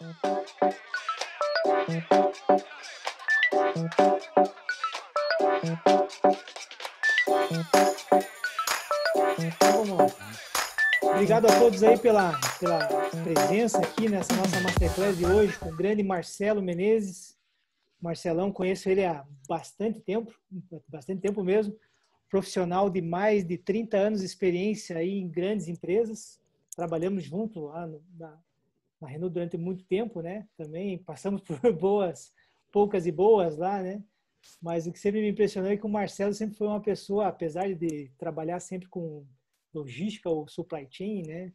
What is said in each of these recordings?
Então, vamos lá. Obrigado a todos aí pela presença aqui nessa nossa Masterclass de hoje com o grande Marcelo Menezes. Marcelão, conheço ele há bastante tempo mesmo, profissional de mais de 30 anos de experiência aí em grandes empresas. Trabalhamos junto lá na Renault durante muito tempo, né? Também passamos por poucas e boas lá, né? Mas o que sempre me impressionou é que o Marcelo sempre foi uma pessoa, apesar de trabalhar sempre com logística ou supply chain, né?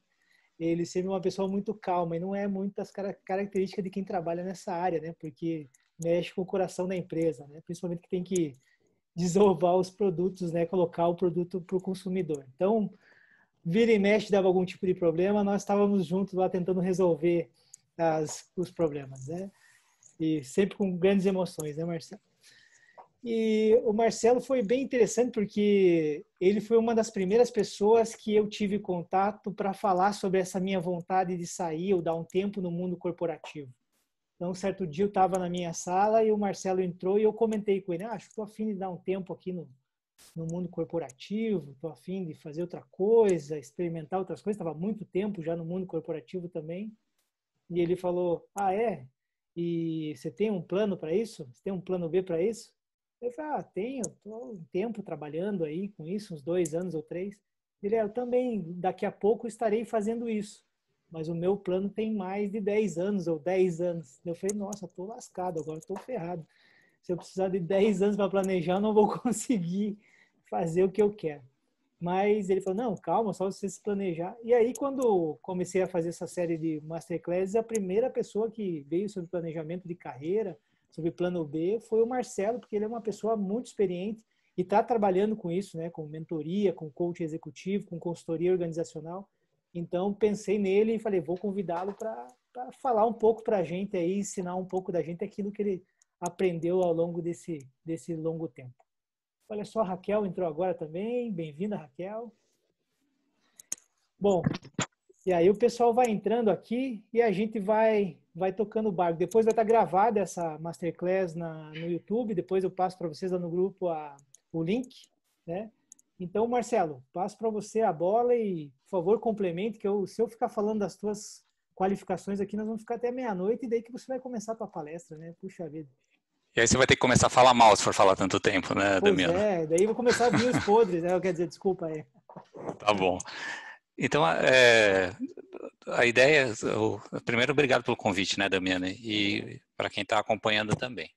Ele sempre é uma pessoa muito calma e não é muitas características de quem trabalha nessa área, né? Porque mexe com o coração da empresa, né? Principalmente que tem que desovar os produtos, né? Colocar o produto para o consumidor. Então, vira e mexe dava algum tipo de problema, nós estávamos juntos lá tentando resolver os problemas, né? E sempre com grandes emoções, né, Marcelo? E o Marcelo foi bem interessante porque ele foi uma das primeiras pessoas que eu tive contato para falar sobre essa minha vontade de sair ou dar um tempo no mundo corporativo. Então, um certo dia eu estava na minha sala e o Marcelo entrou e eu comentei com ele, acho que estou a fim de dar um tempo aqui no mundo corporativo, estou a fim de fazer outra coisa, experimentar outras coisas, estava há muito tempo já no mundo corporativo também. E ele falou, é? E você tem um plano para isso? Você tem um plano B para isso? Eu falei, tenho, estou um tempo trabalhando aí com isso, uns 2 anos ou 3. Ele, eu também, daqui a pouco estarei fazendo isso, mas o meu plano tem mais de 10 anos ou 10 anos. Eu falei, nossa, estou lascado agora, estou ferrado. Se eu precisar de 10 anos para planejar, eu não vou conseguir fazer o que eu quero. Mas ele falou, não, calma, só você se planejar. E aí, quando comecei a fazer essa série de masterclasses, a primeira pessoa que veio sobre planejamento de carreira, sobre plano B, foi o Marcelo, porque ele é uma pessoa muito experiente e está trabalhando com isso, né, com mentoria, com coaching executivo, com consultoria organizacional. Então, pensei nele e falei, vou convidá-lo para falar um pouco para a gente aí, ensinar um pouco da gente aquilo que ele aprendeu ao longo desse longo tempo. Olha só, a Raquel entrou agora também. Bem-vinda, Raquel. Bom, e aí o pessoal vai entrando aqui e a gente vai tocando o barco. Depois vai estar gravada essa Masterclass no YouTube. Depois eu passo para vocês lá no grupo o link, né? Então, Marcelo, passo para você a bola e, por favor, complemente, que se eu ficar falando das tuas qualificações aqui, nós vamos ficar até meia-noite e daí que você vai começar a tua palestra, né? Puxa vida. E aí você vai ter que começar a falar mal se for falar tanto tempo, né, Pois Damiano? é, daí vou começar a vir os podres, né? Quer dizer, desculpa aí. Tá bom. Então, a ideia, primeiro, obrigado pelo convite, né, Damiano? E para quem está acompanhando também.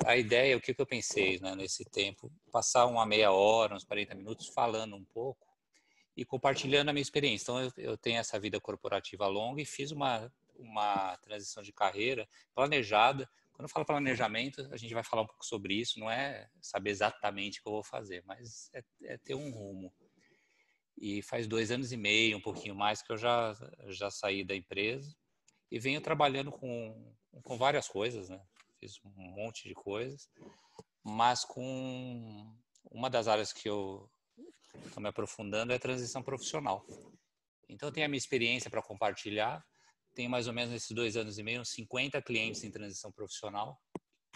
A ideia, o que eu pensei, né, nesse tempo, passar uma meia hora, uns 40 minutos falando um pouco e compartilhando a minha experiência. Então, eu tenho essa vida corporativa longa e fiz uma transição de carreira planejada. Quando eu falo planejamento, a gente vai falar um pouco sobre isso, não é saber exatamente o que eu vou fazer, mas é ter um rumo. E faz 2 anos e meio, um pouquinho mais, que eu já saí da empresa e venho trabalhando com várias coisas, né? Fiz um monte de coisas, mas com uma das áreas que eu estou me aprofundando é a transição profissional. Então, eu tenho a minha experiência para compartilhar. Tenho mais ou menos nesses 2 anos e meio uns 50 clientes em transição profissional,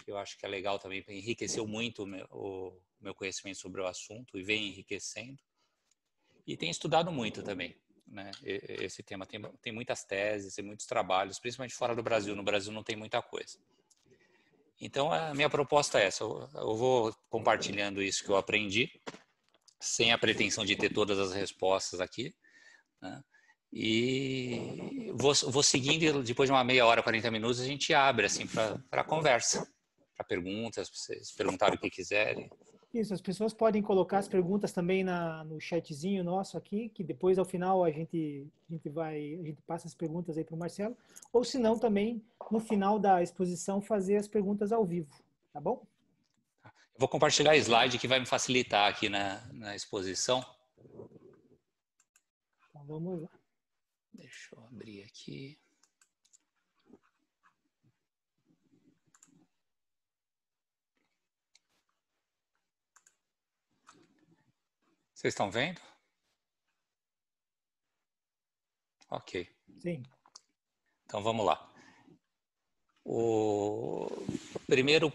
que eu acho que é legal também, enriqueceu muito o meu conhecimento sobre o assunto e vem enriquecendo. E tenho estudado muito também, né, esse tema. Tem muitas teses, tem muitos trabalhos, principalmente fora do Brasil. No Brasil não tem muita coisa. Então, a minha proposta é essa. Eu vou compartilhando isso que eu aprendi, sem a pretensão de ter todas as respostas aqui, né? E vou seguindo, depois de uma meia hora, 40 minutos, a gente abre assim para conversa, para perguntas, para vocês perguntarem o que quiserem. Isso, as pessoas podem colocar as perguntas também no chatzinho nosso aqui, que depois ao final a gente passa as perguntas aí para o Marcelo, ou se não também no final da exposição fazer as perguntas ao vivo, tá bom? Eu vou compartilhar a slide que vai me facilitar aqui na exposição. Então vamos lá. Deixa eu abrir aqui. Vocês estão vendo? Ok. Sim. Então vamos lá. Primeiro,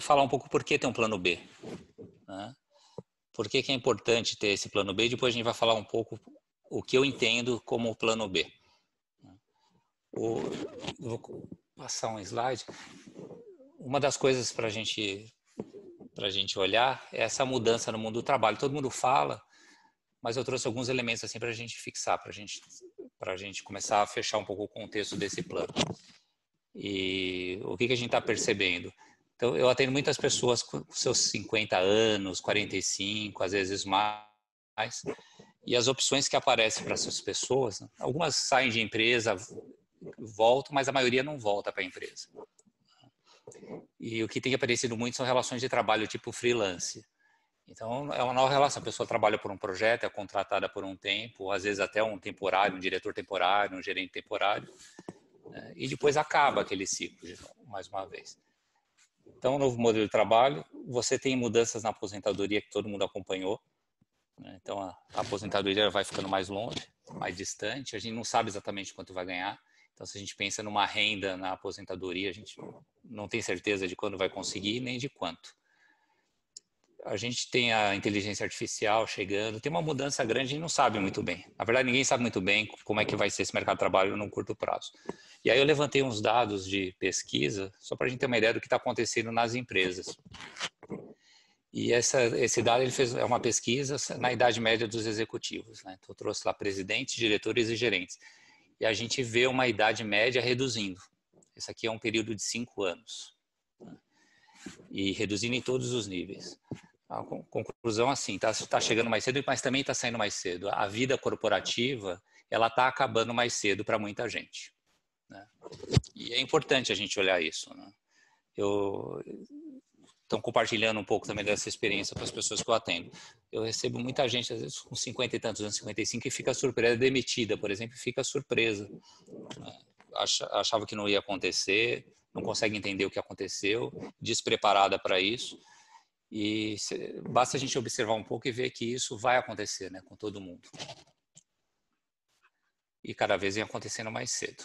falar um pouco por que tem um plano B, né? Por que é importante ter esse plano B, e depois a gente vai falar um pouco o que eu entendo como plano B. Vou passar um slide. Uma das coisas para a gente olhar é essa mudança no mundo do trabalho. Todo mundo fala, mas eu trouxe alguns elementos assim para a gente fixar, para a gente começar a fechar um pouco o contexto desse plano. E o que a gente está percebendo? Então, eu atendo muitas pessoas com seus 50 anos, 45, às vezes mais, e as opções que aparecem para essas pessoas, né? Algumas saem de empresa, voltam, mas a maioria não volta para a empresa. E o que tem aparecido muito são relações de trabalho tipo freelance. Então, é uma nova relação. A pessoa trabalha por um projeto, é contratada por um tempo, ou às vezes até um temporário, um diretor temporário, um gerente temporário, né? E depois acaba aquele ciclo, mais uma vez. Então, novo modelo de trabalho, você tem mudanças na aposentadoria que todo mundo acompanhou, né? Então, a aposentadoria vai ficando mais longe, mais distante, a gente não sabe exatamente quanto vai ganhar. Então, se a gente pensa numa renda na aposentadoria, a gente não tem certeza de quando vai conseguir, nem de quanto. A gente tem a inteligência artificial chegando, tem uma mudança grande, a gente não sabe muito bem. Na verdade, ninguém sabe muito bem como é que vai ser esse mercado de trabalho num curto prazo. E aí eu levantei uns dados de pesquisa, só para a gente ter uma ideia do que está acontecendo nas empresas. E esse dado é uma pesquisa na idade média dos executivos, né? Então, eu trouxe lá presidentes, diretores e gerentes. E a gente vê uma idade média reduzindo. Esse aqui é um período de 5 anos. Né? E reduzindo em todos os níveis. A conclusão, assim, está chegando mais cedo, mas também está saindo mais cedo. A vida corporativa, ela está acabando mais cedo para muita gente, né? E é importante a gente olhar isso, né? Estão compartilhando um pouco também dessa experiência para as pessoas que eu atendo. Eu recebo muita gente, às vezes, com 50 e tantos anos, 55, e fica surpresa, demitida, por exemplo, fica surpresa. Achava que não ia acontecer, não consegue entender o que aconteceu, despreparada para isso. E basta a gente observar um pouco e ver que isso vai acontecer, né, com todo mundo. E cada vez vem acontecendo mais cedo.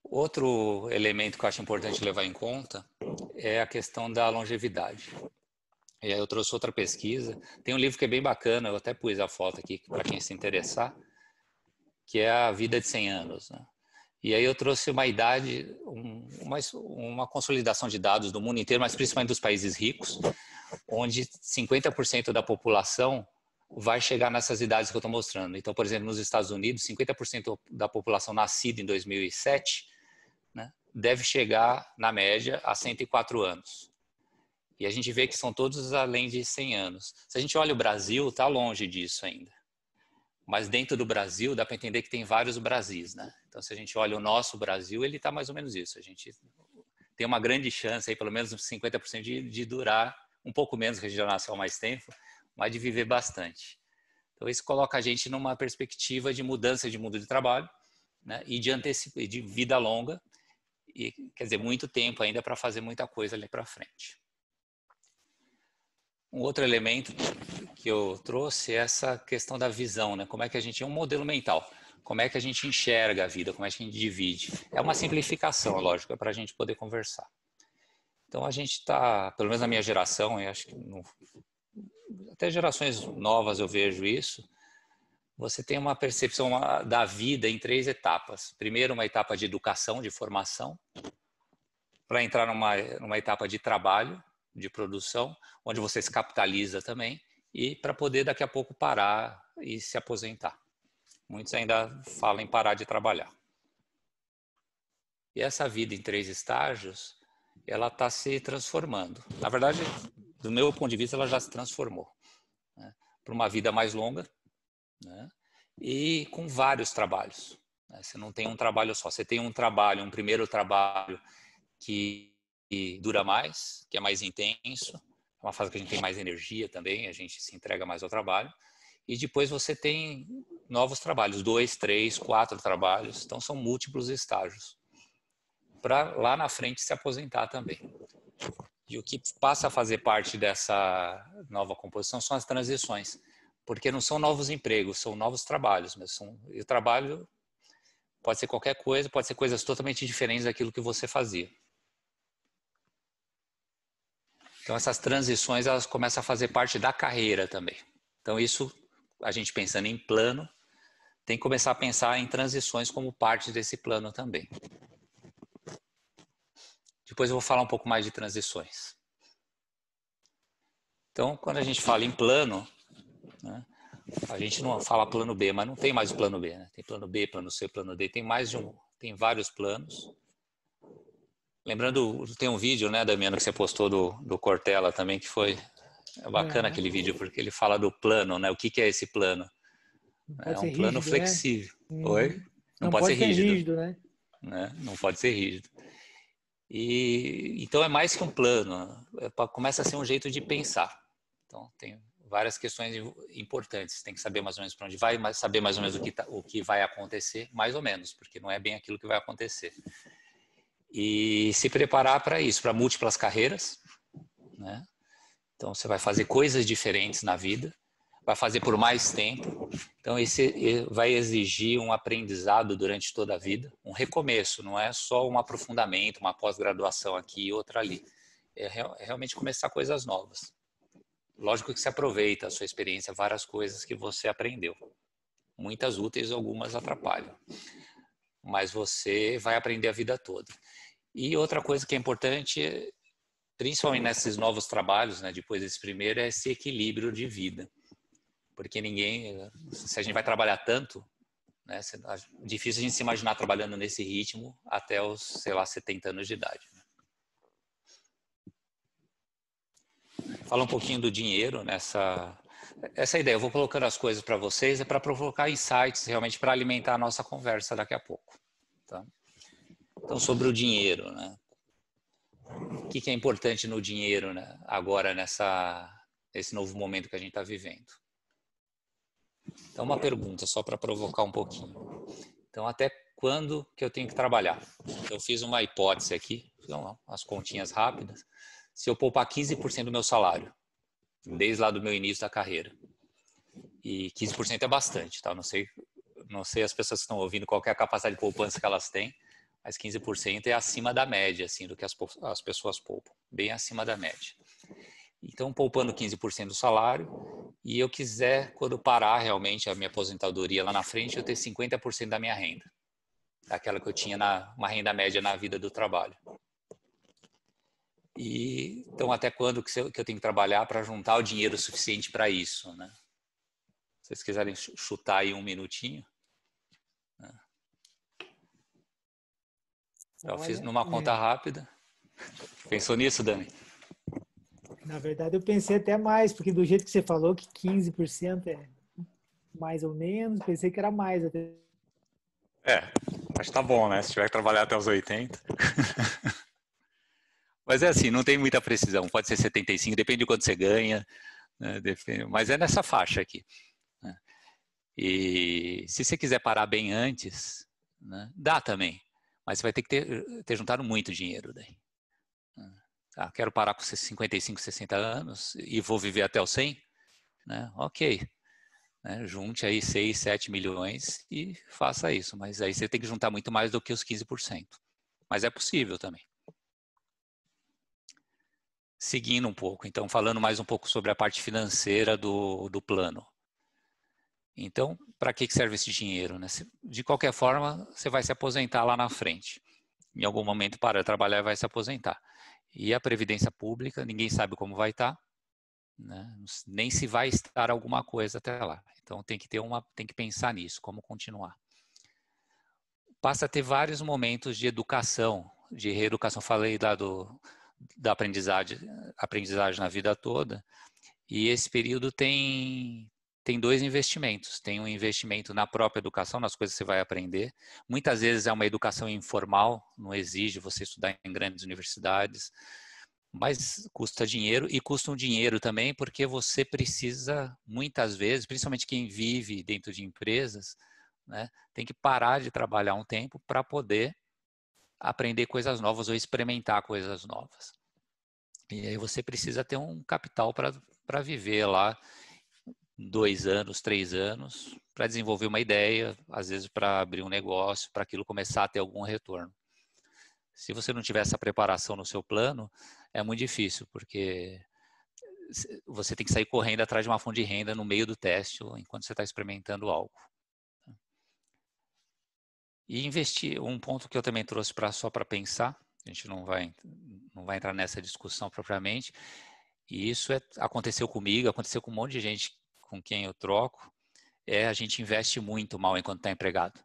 Outro elemento que eu acho importante levar em conta é a questão da longevidade. E aí eu trouxe outra pesquisa. Tem um livro que é bem bacana, eu até pus a foto aqui para quem se interessar, que é A Vida de 100 Anos, né? E aí eu trouxe uma idade, uma consolidação de dados do mundo inteiro, mas principalmente dos países ricos, onde 50% da população vai chegar nessas idades que eu estou mostrando. Então, por exemplo, nos Estados Unidos, 50% da população nascida em 2007, né, deve chegar, na média, a 104 anos. E a gente vê que são todos além de 100 anos. Se a gente olha o Brasil, está longe disso ainda. Mas dentro do Brasil, dá para entender que tem vários Brasis, né? Então, se a gente olha o nosso Brasil, ele está mais ou menos isso. A gente tem uma grande chance, aí, pelo menos 50%, de durar um pouco menos, que a gente já nasceu há mais tempo, mas de viver bastante. Então, isso coloca a gente numa perspectiva de mudança de mundo de trabalho, né? E de vida longa, e quer dizer, muito tempo ainda para fazer muita coisa ali para frente. Um outro elemento que eu trouxe é essa questão da visão, né? Como é que a gente é um modelo mental, como é que a gente enxerga a vida, como é que a gente divide. É uma simplificação, lógico, é para a gente poder conversar. Então a gente está, pelo menos na minha geração, eu acho que até gerações novas eu vejo isso, você tem uma percepção da vida em 3 etapas. Primeiro, uma etapa de educação, de formação, para entrar numa etapa de trabalho, de produção, onde você se capitaliza também, e para poder daqui a pouco parar e se aposentar. Muitos ainda falam em parar de trabalhar. E essa vida em 3 estágios, ela está se transformando. Na verdade, do meu ponto de vista, ela já se transformou, né, para uma vida mais longa, né, e com vários trabalhos, né. Você não tem um trabalho só, você tem um primeiro trabalho que dura mais, que é mais intenso, é uma fase que a gente tem mais energia também, a gente se entrega mais ao trabalho, e depois você tem novos trabalhos, 2, 3, 4 trabalhos, então são múltiplos estágios, para lá na frente se aposentar também. E o que passa a fazer parte dessa nova composição são as transições, porque não são novos empregos, são novos trabalhos, mas o trabalho pode ser qualquer coisa, pode ser coisas totalmente diferentes daquilo que você fazia. Então, essas transições, elas começam a fazer parte da carreira também. Então, isso, a gente pensando em plano, tem que começar a pensar em transições como parte desse plano também. Depois eu vou falar um pouco mais de transições. Então, quando a gente fala em plano, né, a gente não fala plano B, mas não tem mais o plano B, né? Tem plano B, plano C, plano D, tem mais de um, tem vários planos. Lembrando, tem um vídeo, né, Damiano, que você postou do Cortella também, que foi bacana aquele vídeo, porque ele fala do plano, né? O que é esse plano? Não É pode um ser plano rígido, né? flexível. Oi? Uhum. Não Não pode ser pode ser rígido, rígido, né? né? Não pode ser rígido. E então é mais que um plano, começa a ser um jeito de pensar. Então tem várias questões importantes. Tem que saber mais ou menos para onde vai, mas saber mais ou menos o que vai acontecer, mais ou menos, porque não é bem aquilo que vai acontecer. E se preparar para isso, para múltiplas carreiras, né? Então você vai fazer coisas diferentes na vida, vai fazer por mais tempo. Então esse vai exigir um aprendizado durante toda a vida, um recomeço, não é só um aprofundamento, uma pós-graduação aqui e outra ali. É realmente começar coisas novas. Lógico que você aproveita a sua experiência, várias coisas que você aprendeu. Muitas úteis, algumas atrapalham. Mas você vai aprender a vida toda. E outra coisa que é importante, principalmente nesses novos trabalhos, né, depois desse primeiro, é esse equilíbrio de vida. Porque se a gente vai trabalhar tanto, né, é difícil a gente se imaginar trabalhando nesse ritmo até os, sei lá, 70 anos de idade. Fala um pouquinho do dinheiro essa ideia. Eu vou colocando as coisas para vocês, é para provocar insights, realmente para alimentar a nossa conversa daqui a pouco. Tá? Então, sobre o dinheiro, né? O que é importante no dinheiro, né? Agora, nesse novo momento que a gente está vivendo? Então, uma pergunta só para provocar um pouquinho. Então, até quando que eu tenho que trabalhar? Eu fiz uma hipótese aqui, então, as continhas rápidas. Se eu poupar 15% do meu salário, desde lá do meu início da carreira, e 15% é bastante, tá? Não sei as pessoas que estão ouvindo qual é a capacidade de poupança que elas têm, mas 15% é acima da média, assim, do que as pessoas poupam, bem acima da média. Então, poupando 15% do salário, e eu quiser, quando parar realmente a minha aposentadoria lá na frente, eu ter 50% da minha renda, daquela que eu tinha uma renda média na vida do trabalho. E então, até quando que eu tenho que trabalhar para juntar o dinheiro suficiente para isso, né? Se vocês quiserem chutar aí um minutinho. Eu fiz Olha, numa conta rápida. Pensou nisso, Dani? na verdade eu pensei até mais, porque do jeito que você falou que 15% é mais ou menos, pensei que era mais até. Acho que tá bom, né? Se tiver que trabalhar até os 80. Mas é assim, não tem muita precisão. Pode ser 75, depende de quanto você ganha, né? Mas é nessa faixa aqui. Né? E se você quiser parar bem antes, né? Dá também. Mas você vai ter que ter juntado muito dinheiro daí. Quero parar com 55, 60 anos e vou viver até os 100? Né? Ok. Né? Junte aí 6, 7 milhões e faça isso. Mas aí você tem que juntar muito mais do que os 15%. Mas é possível também. Seguindo um pouco, então falando mais um pouco sobre a parte financeira do plano. Então, para que serve esse dinheiro? Né? De qualquer forma, você vai se aposentar lá na frente. Em algum momento para de trabalhar e vai se aposentar. E a Previdência Pública, ninguém sabe como vai estar, né? Nem se vai estar alguma coisa até lá. Então tem que pensar nisso, como continuar. Passa a ter vários momentos de educação, de reeducação. Falei lá da aprendizagem na vida toda. E esse período tem dois investimentos. Tem um investimento na própria educação, nas coisas que você vai aprender. Muitas vezes é uma educação informal, não exige você estudar em grandes universidades, mas custa dinheiro e custa um dinheiro também porque você precisa, muitas vezes, principalmente quem vive dentro de empresas, né, tem que parar de trabalhar um tempo para poder aprender coisas novas ou experimentar coisas novas. E aí você precisa ter um capital para viver lá 2 anos, 3 anos, para desenvolver uma ideia, às vezes para abrir um negócio, para aquilo começar a ter algum retorno. Se você não tiver essa preparação no seu plano, é muito difícil, porque você tem que sair correndo atrás de uma fonte de renda no meio do teste, enquanto você está experimentando algo. E investir, um ponto que eu também trouxe só para pensar, a gente não vai entrar nessa discussão propriamente, e isso aconteceu comigo, aconteceu com um monte de gente com quem eu troco, a gente investe muito mal enquanto está empregado.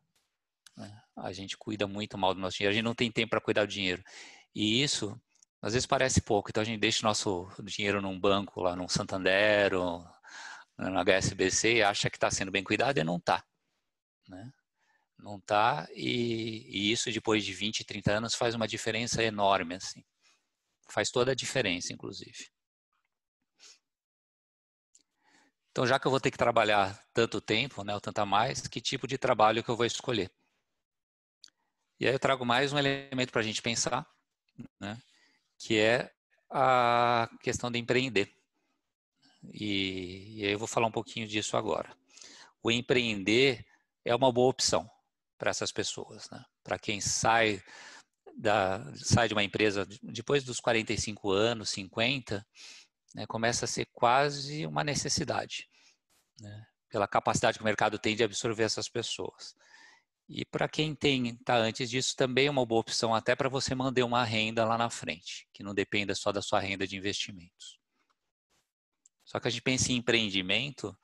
Né? A gente cuida muito mal do nosso dinheiro, a gente não tem tempo para cuidar do dinheiro. E isso, às vezes parece pouco, então a gente deixa o nosso dinheiro num banco, lá num Santander, ou no HSBC, e acha que está sendo bem cuidado e não está. Né? Não está, e isso depois de 20, 30 anos faz uma diferença enorme, assim. Faz toda a diferença, inclusive. Então, já que eu vou ter que trabalhar tanto tempo, né, ou tanto a mais, que tipo de trabalho que eu vou escolher? E aí eu trago mais um elemento para a gente pensar, né, que é a questão de empreender. E aí eu vou falar um pouquinho disso agora. O empreender é uma boa opção para essas pessoas, né? Para quem sai de uma empresa depois dos 45 anos, 50, né, começa a ser quase uma necessidade, né, pela capacidade que o mercado tem de absorver essas pessoas. E para quem está antes disso, também é uma boa opção até para você manter uma renda lá na frente, que não dependa só da sua renda de investimentos. Só que a gente pensa em empreendimento,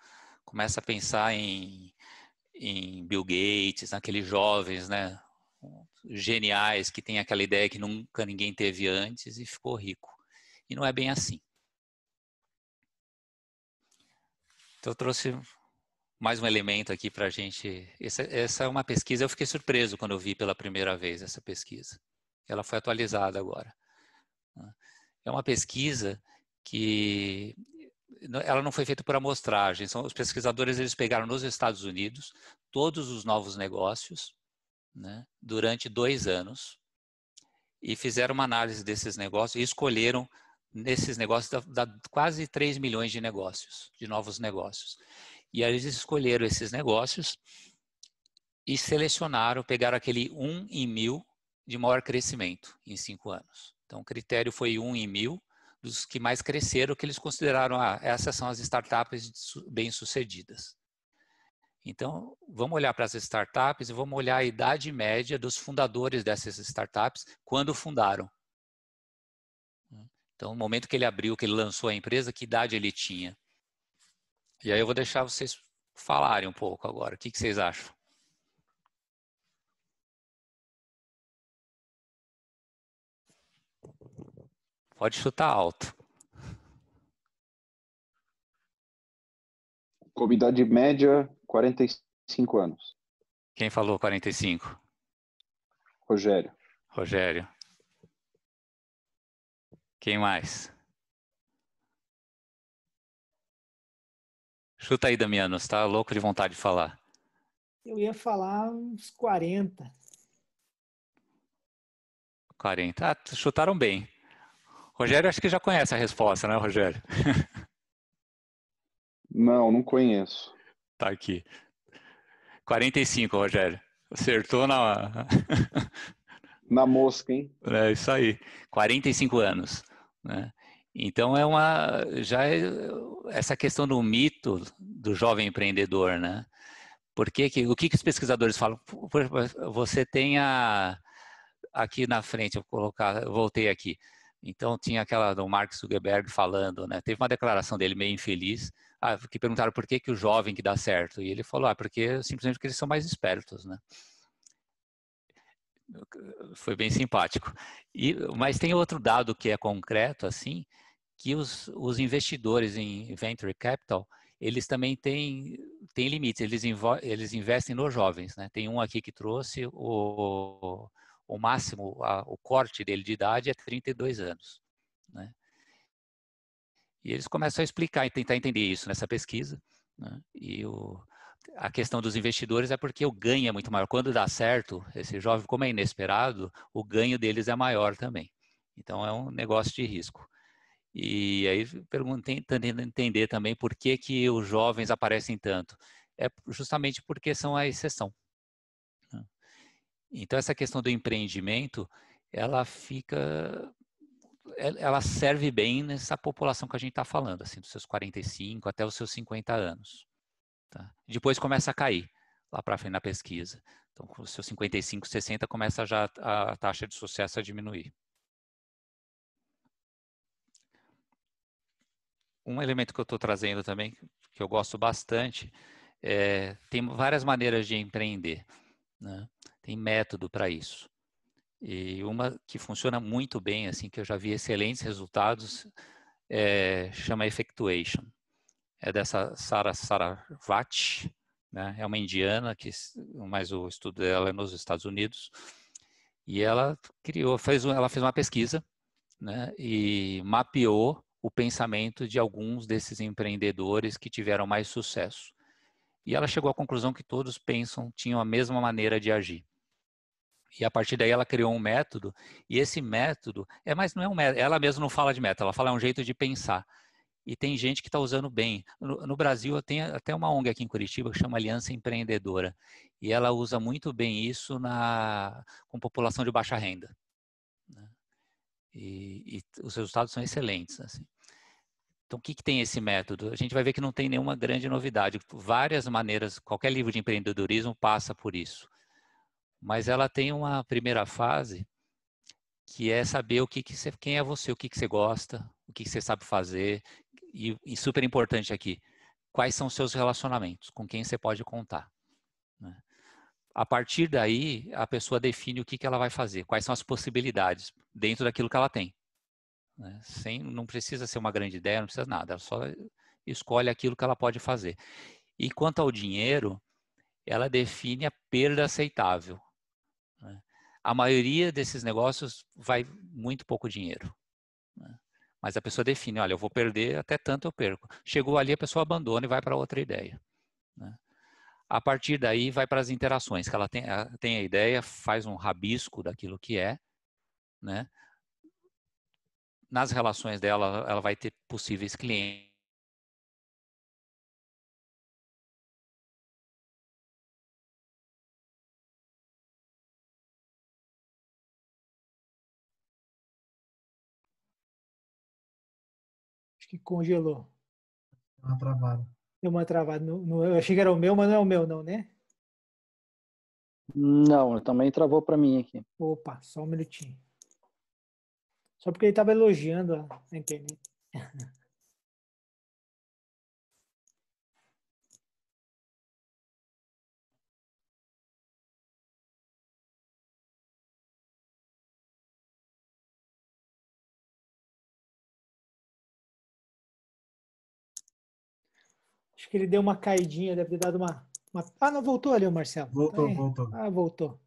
começa a pensar em Bill Gates, naqueles jovens, né, geniais que têm aquela ideia que nunca ninguém teve antes e ficou rico. E não é bem assim. Então eu trouxe mais um elemento aqui para a gente. Essa é uma pesquisa, eu fiquei surpreso quando eu vi pela primeira vez essa pesquisa. Ela foi atualizada agora. É uma pesquisa que ela não foi feita por amostragem. Os pesquisadores eles pegaram nos Estados Unidos todos os novos negócios, né, durante 2 anos e fizeram uma análise desses negócios e escolheram nesses negócios quase 3 milhões de negócios, de novos negócios. E aí eles escolheram esses negócios e selecionaram, pegaram aquele 1 em 1000 de maior crescimento em 5 anos. Então o critério foi 1 em 1000 dos que mais cresceram, que eles consideraram, essas são as startups bem-sucedidas. Então, vamos olhar para as startups e vamos olhar a idade média dos fundadores dessas startups quando fundaram. Então, no momento que ele abriu, que ele lançou a empresa, que idade ele tinha? E aí eu vou deixar vocês falarem um pouco agora. O que vocês acham? Pode chutar alto. Com idade média, 45 anos. Quem falou 45? Rogério. Rogério. Quem mais? Chuta aí, Damiano. Você está louco de vontade de falar. Eu ia falar uns 40. 40. Ah, chutaram bem. Rogério, acho que já conhece a resposta, né, Rogério? Não conheço. Tá aqui. 45, Rogério. Acertou na... Na mosca, hein? É isso aí. 45 anos. Né? Então, essa questão do mito do jovem empreendedor, né? O que os pesquisadores falam? Você tem aqui na frente, eu voltei aqui. Então, tinha aquela do Mark Zuckerberg falando, né? Teve uma declaração dele meio infeliz, que perguntaram por que o jovem que dá certo. E ele falou, simplesmente porque eles são mais espertos, né? Foi bem simpático. Mas tem outro dado que é concreto, assim, que os investidores em venture capital, eles também têm limites, eles investem nos jovens, né? Tem um aqui que trouxe o máximo, o corte dele de idade é 32 anos, né? E eles começam a explicar e tentar entender isso nessa pesquisa, né? E a questão dos investidores é porque o ganho é muito maior. Quando dá certo, esse jovem, como é inesperado, o ganho deles é maior também. Então é um negócio de risco. E aí tentando entender também por que que os jovens aparecem tanto. É justamente porque são a exceção. Então essa questão do empreendimento, ela serve bem nessa população que a gente está falando, assim, dos seus 45 até os seus 50 anos. Tá? Depois começa a cair lá para frente na pesquisa. Então, com os seus 55, 60, começa já a taxa de sucesso a diminuir. Um elemento que eu estou trazendo também, que eu gosto bastante, tem várias maneiras de empreender, né? Tem método para isso. E uma que funciona muito bem, assim, que eu já vi excelentes resultados, chama Effectuation. É dessa Sara Sarasvati, né? É uma indiana, mas o estudo dela é nos Estados Unidos. E ela ela fez uma pesquisa, né? E mapeou o pensamento de alguns desses empreendedores que tiveram mais sucesso. E ela chegou à conclusão que todos tinham a mesma maneira de agir. E a partir daí ela criou um método, e esse método, mas não é um método, ela mesma não fala de método, ela fala um jeito de pensar. E tem gente que está usando bem. No Brasil, tem até uma ONG aqui em Curitiba que chama Aliança Empreendedora, e ela usa muito bem isso com população de baixa renda. Né? E os resultados são excelentes. Assim. Então, o que tem esse método? A gente vai ver que não tem nenhuma grande novidade. Várias maneiras, qualquer livro de empreendedorismo passa por isso. Mas ela tem uma primeira fase que é saber quem é você, o que você gosta, o que você sabe fazer. E super importante aqui, quais são os seus relacionamentos, com quem você pode contar. Né? A partir daí, a pessoa define o que ela vai fazer, quais são as possibilidades dentro daquilo que ela tem. Né? Não precisa ser uma grande ideia, não precisa nada, ela só escolhe aquilo que ela pode fazer. E quanto ao dinheiro, ela define a perda aceitável. Né? A maioria desses negócios vai muito pouco dinheiro. Né? Mas a pessoa define, olha, eu vou perder, até tanto eu perco. Chegou ali, a pessoa abandona e vai para outra ideia. Né? A partir daí, vai para as interações, que ela tem a ideia, faz um rabisco daquilo que é, né? Nas relações dela, ela vai ter possíveis clientes. Acho que congelou. Uma travada. Deu uma travada. Eu achei que era o meu, mas não é o meu, não, né? Não, também travou para mim aqui. Opa, só um minutinho. Só porque ele estava elogiando a internet. Acho que ele deu uma caidinha, deve ter dado uma... Ah, não, voltou ali o Marcelo. Voltou, Tá aí. voltou. Ah, voltou.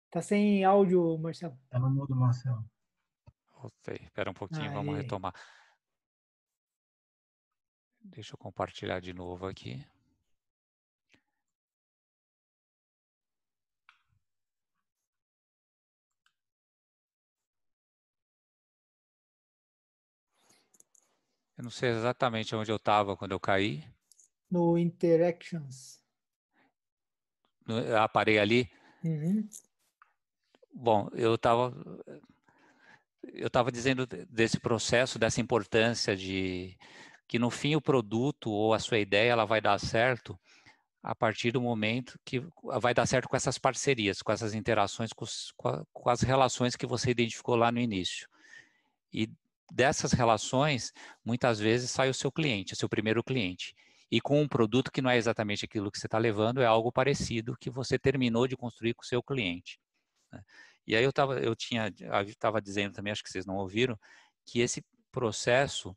Tá sem áudio, Marcelo. Tá no mudo, Marcelo. Voltei. Espera um pouquinho, vamos Aí. retomar. Deixa eu compartilhar de novo aqui. Eu não sei exatamente onde eu estava quando eu caí. No Interactions. Eu parei ali. Uhum. Bom, eu estava dizendo desse processo, dessa importância de que no fim o produto ou a sua ideia ela vai dar certo a partir do momento que vai dar certo com essas parcerias, com essas interações, com as relações que você identificou lá no início. E dessas relações, muitas vezes sai o seu cliente, o seu primeiro cliente. E com um produto que não é exatamente aquilo que você está levando, é algo parecido que você terminou de construir com o seu cliente. Né? E aí eu estava dizendo também, acho que vocês não ouviram, que esse processo,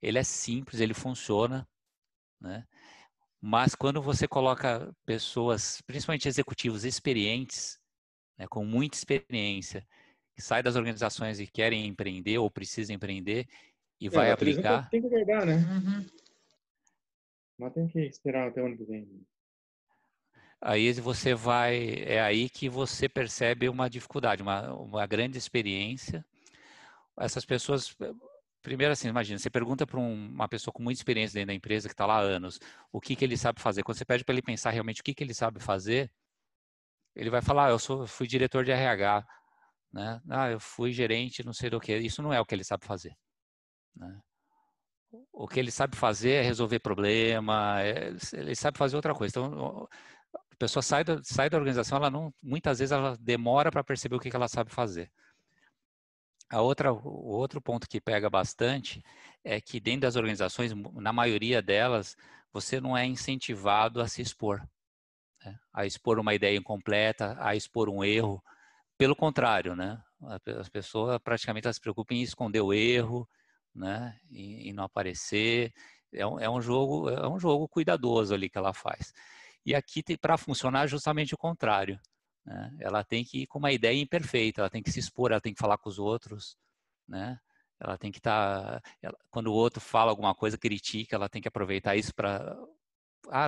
ele é simples, ele funciona, né? Mas quando você coloca pessoas, principalmente executivos experientes, né, com muita experiência, que saem das organizações e querem empreender ou precisam empreender e vai Mas eles nunca aplicar. tem que aguardar, né? Mas tem que esperar até o ano que vem. aí você vai, é aí que você percebe uma dificuldade, uma grande experiência. Essas pessoas, primeiro assim, imagina, você pergunta para uma pessoa com muita experiência dentro da empresa, que está lá há anos, o que ele sabe fazer. Quando você pede para ele pensar realmente o que ele sabe fazer, ele vai falar, eu fui diretor de RH, né? Eu fui gerente, não sei do que. Isso não é o que ele sabe fazer, né? O que ele sabe fazer é resolver problema, ele sabe fazer outra coisa. Então, a pessoa sai da organização, muitas vezes ela demora para perceber o que ela sabe fazer. O outro ponto que pega bastante é que dentro das organizações, na maioria delas, você não é incentivado a se expor, né? A expor uma ideia incompleta, a expor um erro. Pelo contrário, né? As pessoas praticamente elas se preocupam em esconder o erro, né? E não aparecer. É um jogo cuidadoso ali que ela faz. E aqui para funcionar justamente o contrário, né? Ela tem que ir com uma ideia imperfeita, ela tem que se expor, ela tem que falar com os outros, né? Ela tem que estar, quando o outro fala alguma coisa, critica, ela tem que aproveitar isso para,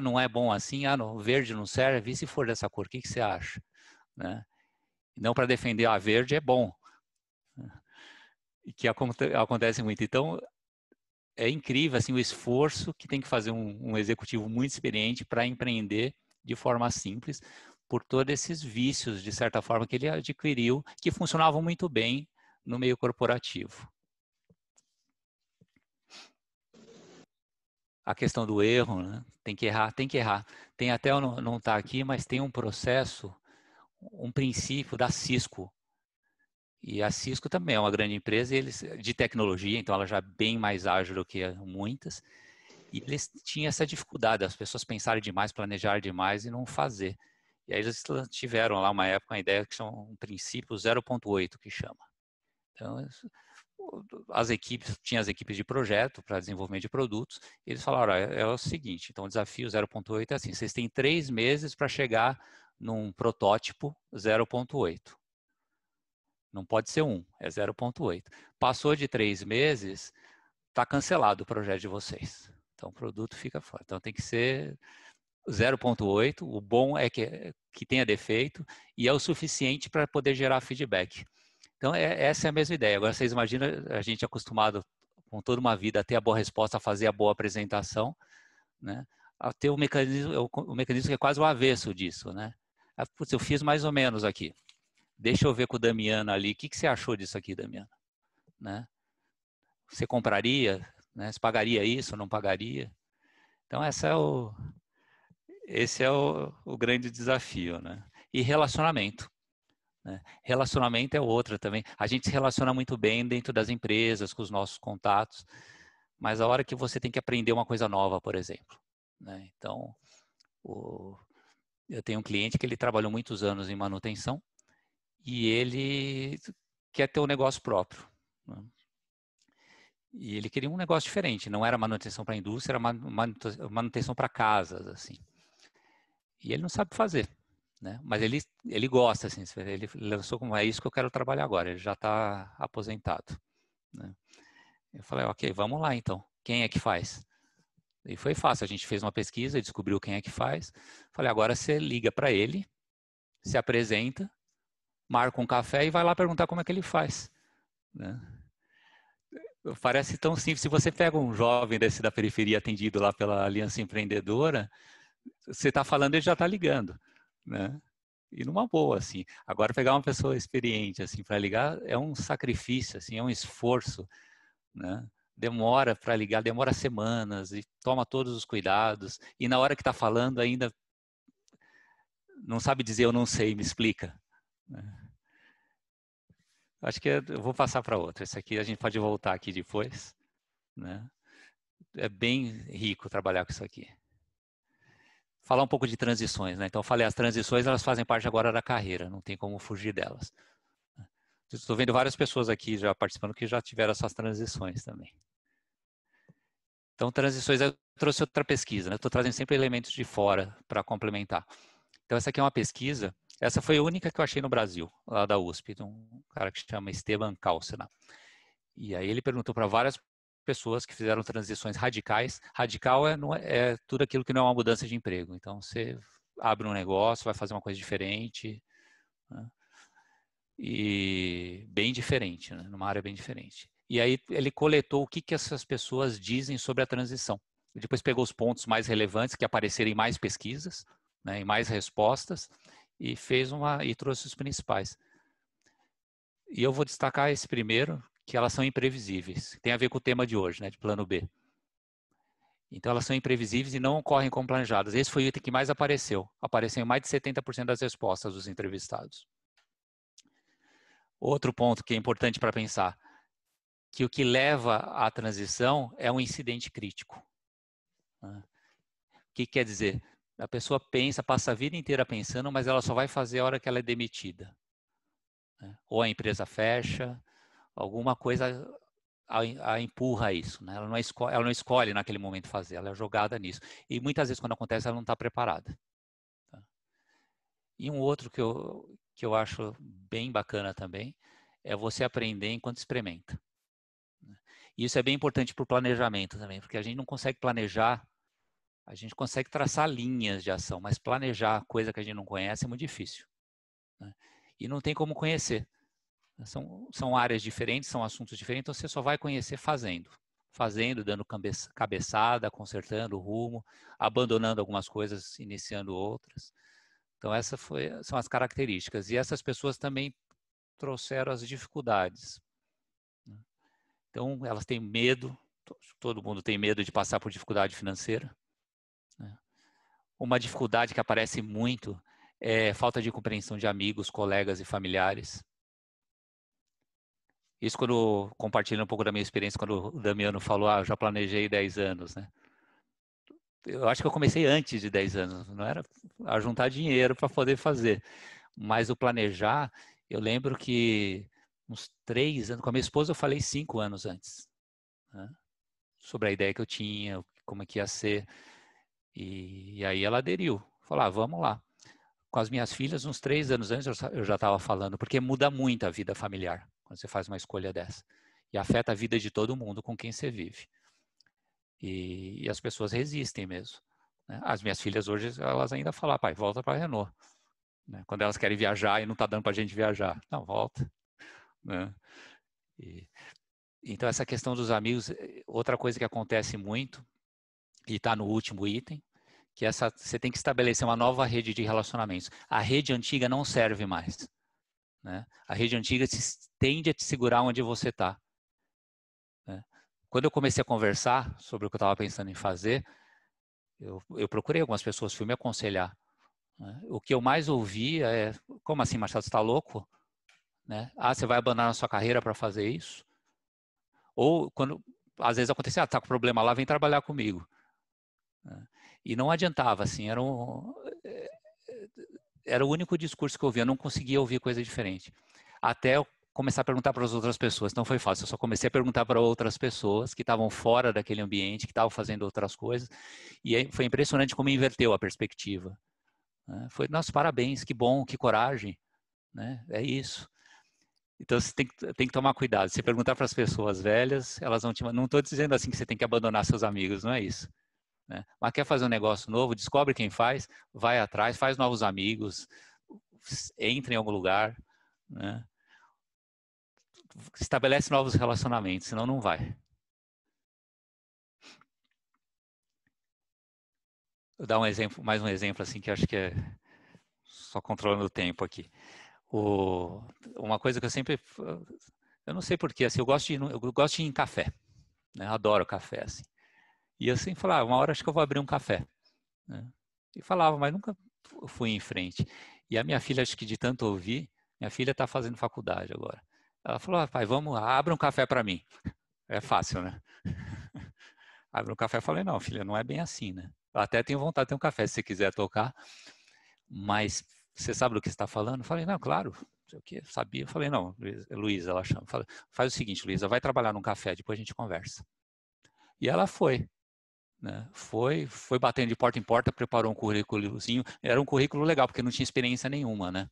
não é bom assim, não, verde não serve, e se for dessa cor, o que você acha, né? Não para defender a verde é bom, e que acontece muito. Então, é incrível assim, o esforço que tem que fazer um executivo muito experiente para empreender de forma simples, por todos esses vícios, de certa forma, que ele adquiriu, que funcionavam muito bem no meio corporativo. A questão do erro, né? Tem que errar, tem que errar. Tem até, não está aqui, mas tem um processo, um princípio da Cisco. E a Cisco também é uma grande empresa de tecnologia, então ela já é bem mais ágil do que muitas. E eles tinham essa dificuldade, as pessoas pensarem demais, planejar demais e não fazer. E aí eles tiveram lá uma época uma ideia que chama um princípio 0.8, que chama. Então, tinha as equipes de projeto para desenvolvimento de produtos, e eles falaram, é o seguinte, então o desafio 0.8 é assim, vocês têm 3 meses para chegar num protótipo 0.8. Não pode ser 1, é 0.8. Passou de 3 meses, está cancelado o projeto de vocês. Então o produto fica fora. Então tem que ser 0.8. O bom é que tenha defeito e é o suficiente para poder gerar feedback. Então essa é a mesma ideia. Agora vocês imaginam a gente acostumado com toda uma vida a ter a boa resposta, a fazer a boa apresentação, né? A ter o mecanismo que é quase o avesso disso, né? Putz, eu fiz mais ou menos aqui. Deixa eu ver com o Damiano ali. O que você achou disso aqui, Damiano? Né? Você compraria? Né? Você pagaria isso ou não pagaria? Então, esse é o grande desafio, né? E relacionamento. Né? Relacionamento é outra também. A gente se relaciona muito bem dentro das empresas, com os nossos contatos, mas a hora que você tem que aprender uma coisa nova, por exemplo. Né? Então, eu tenho um cliente que ele trabalhou muitos anos em manutenção e ele quer ter um negócio próprio. Né? E ele queria um negócio diferente, não era manutenção para a indústria, era manutenção para casas, assim. E ele não sabe fazer, né? Mas ele gosta, assim, ele lançou como é isso que eu quero trabalhar agora, ele já está aposentado, né? Eu falei, ok, vamos lá então, quem é que faz? E foi fácil, a gente fez uma pesquisa e descobriu quem é que faz. Falei, agora você liga para ele, se apresenta, marca um café e vai lá perguntar como é que ele faz, né? Parece tão simples. Se você pega um jovem desse da periferia atendido lá pela Aliança Empreendedora, você está falando, ele já está ligando, né? E numa boa, assim. Agora, pegar uma pessoa experiente, assim, para ligar é um sacrifício, assim, é um esforço, né? Demora para ligar, demora semanas e toma todos os cuidados. E na hora que está falando ainda não sabe dizer eu não sei, me explica, né? Acho que eu vou passar para outra. Esse aqui a gente pode voltar aqui depois, né? É bem rico trabalhar com isso aqui. Falar um pouco de transições, né? Então, eu falei, as transições elas fazem parte agora da carreira, não tem como fugir delas. Estou vendo várias pessoas aqui já participando que já tiveram essas transições também. Então, transições, eu trouxe outra pesquisa, né? Estou trazendo sempre elementos de fora para complementar. Então, essa aqui é uma pesquisa, essa foi a única que eu achei no Brasil, lá da USP, de um cara que se chama Esteban Cálcena. E aí ele perguntou para várias pessoas que fizeram transições radicais. Radical é tudo aquilo que não é uma mudança de emprego. Então, você abre um negócio, vai fazer uma coisa diferente, né? E bem diferente, né? Numa área bem diferente. E aí ele coletou o que essas pessoas dizem sobre a transição. E depois pegou os pontos mais relevantes que apareceram em mais pesquisas, né, em mais respostas, e e trouxe os principais. E eu vou destacar esse primeiro, que elas são imprevisíveis. Tem a ver com o tema de hoje, né, de plano B. Então elas são imprevisíveis e não ocorrem como planejadas. Esse foi o item que mais apareceu. Apareceu em mais de 70% das respostas dos entrevistados. Outro ponto que é importante para pensar, que o que leva à transição é um incidente crítico. O que quer dizer? A pessoa pensa, passa a vida inteira pensando, mas ela só vai fazer a hora que ela é demitida. Ou a empresa fecha, alguma coisa a empurra a isso. Né? Ela não escolhe naquele momento fazer, ela é jogada nisso. E muitas vezes quando acontece, ela não está preparada. Tá? E um outro que eu acho bem bacana também, é você aprender enquanto experimenta. E isso é bem importante para o planejamento também, porque a gente não consegue planejar, a gente consegue traçar linhas de ação, mas planejar coisa que a gente não conhece é muito difícil. Né? E não tem como conhecer. São áreas diferentes, são assuntos diferentes, então você só vai conhecer fazendo. Fazendo, dando cabeçada, consertando o rumo, abandonando algumas coisas, iniciando outras. Então essas são as características. E essas pessoas também trouxeram as dificuldades. Então, elas têm medo, todo mundo tem medo de passar por dificuldade financeira. Uma dificuldade que aparece muito é falta de compreensão de amigos, colegas e familiares. Isso quando compartilhando um pouco da minha experiência, quando o Damiano falou, eu já planejei 10 anos, né? Eu acho que eu comecei antes de 10 anos, não era a juntar dinheiro para poder fazer. Mas o planejar, eu lembro que uns 3 anos, com a minha esposa eu falei 5 anos antes. Né? Sobre a ideia que eu tinha, como é que ia ser. E aí ela aderiu. Falou, vamos lá. Com as minhas filhas, uns 3 anos antes eu já estava falando, porque muda muito a vida familiar quando você faz uma escolha dessa. E afeta a vida de todo mundo com quem você vive. E as pessoas resistem mesmo. Né? As minhas filhas hoje, elas ainda falam, pai, volta para a Renault. Né? Quando elas querem viajar e não está dando para a gente viajar. Não, volta. Né? Então, essa questão dos amigos, outra coisa que acontece muito, e está no último item, que você tem que estabelecer uma nova rede de relacionamentos. A rede antiga não serve mais. Né? A rede antiga tende a te segurar onde você está. Né? Quando eu comecei a conversar sobre o que eu estava pensando em fazer, eu procurei algumas pessoas, fui me aconselhar. Né? O que eu mais ouvia é, como assim, Marcelo, você está louco? Né? Você vai abandonar a sua carreira para fazer isso? Ou, quando às vezes acontecia, está com problema lá, vem trabalhar comigo. E não adiantava, assim, era o único discurso que eu ouvia, eu não conseguia ouvir coisa diferente. Até eu começar a perguntar para as outras pessoas, não foi fácil, eu só comecei a perguntar para outras pessoas que estavam fora daquele ambiente, que estavam fazendo outras coisas, e aí foi impressionante como inverteu a perspectiva. Foi, nossa, parabéns, que bom, que coragem, né? É isso. Então você tem que tomar cuidado. Se perguntar para as pessoas velhas, elas vão te... Não estou dizendo assim que você tem que abandonar seus amigos, não é isso. Né? Mas quer fazer um negócio novo, descobre quem faz, vai atrás, faz novos amigos, entra em algum lugar, né? Estabelece novos relacionamentos, senão não vai. Vou dar mais um exemplo assim que eu acho que é só controlando o tempo aqui. Uma coisa que eu não sei porquê, assim, eu gosto de ir em café, né? Eu adoro café, assim. E assim, falava, uma hora acho que eu vou abrir um café. Né? E falava, mas nunca fui em frente. E a minha filha, acho que de tanto ouvir, minha filha está fazendo faculdade agora. Ela falou, pai, vamos, abre um café para mim. É fácil, né? Abre um café, eu falei, não, filha, não é bem assim, né? Eu até tenho vontade de ter um café, se você quiser tocar, mas você sabe do que você está falando? Eu falei, não, claro, o que sabia. Eu falei, não, Luísa, ela chama. Falei, faz o seguinte, Luísa, vai trabalhar num café, depois a gente conversa. E ela foi. Né? Foi batendo de porta em porta, preparou um currículozinho. Era um currículo legal, porque não tinha experiência nenhuma, né?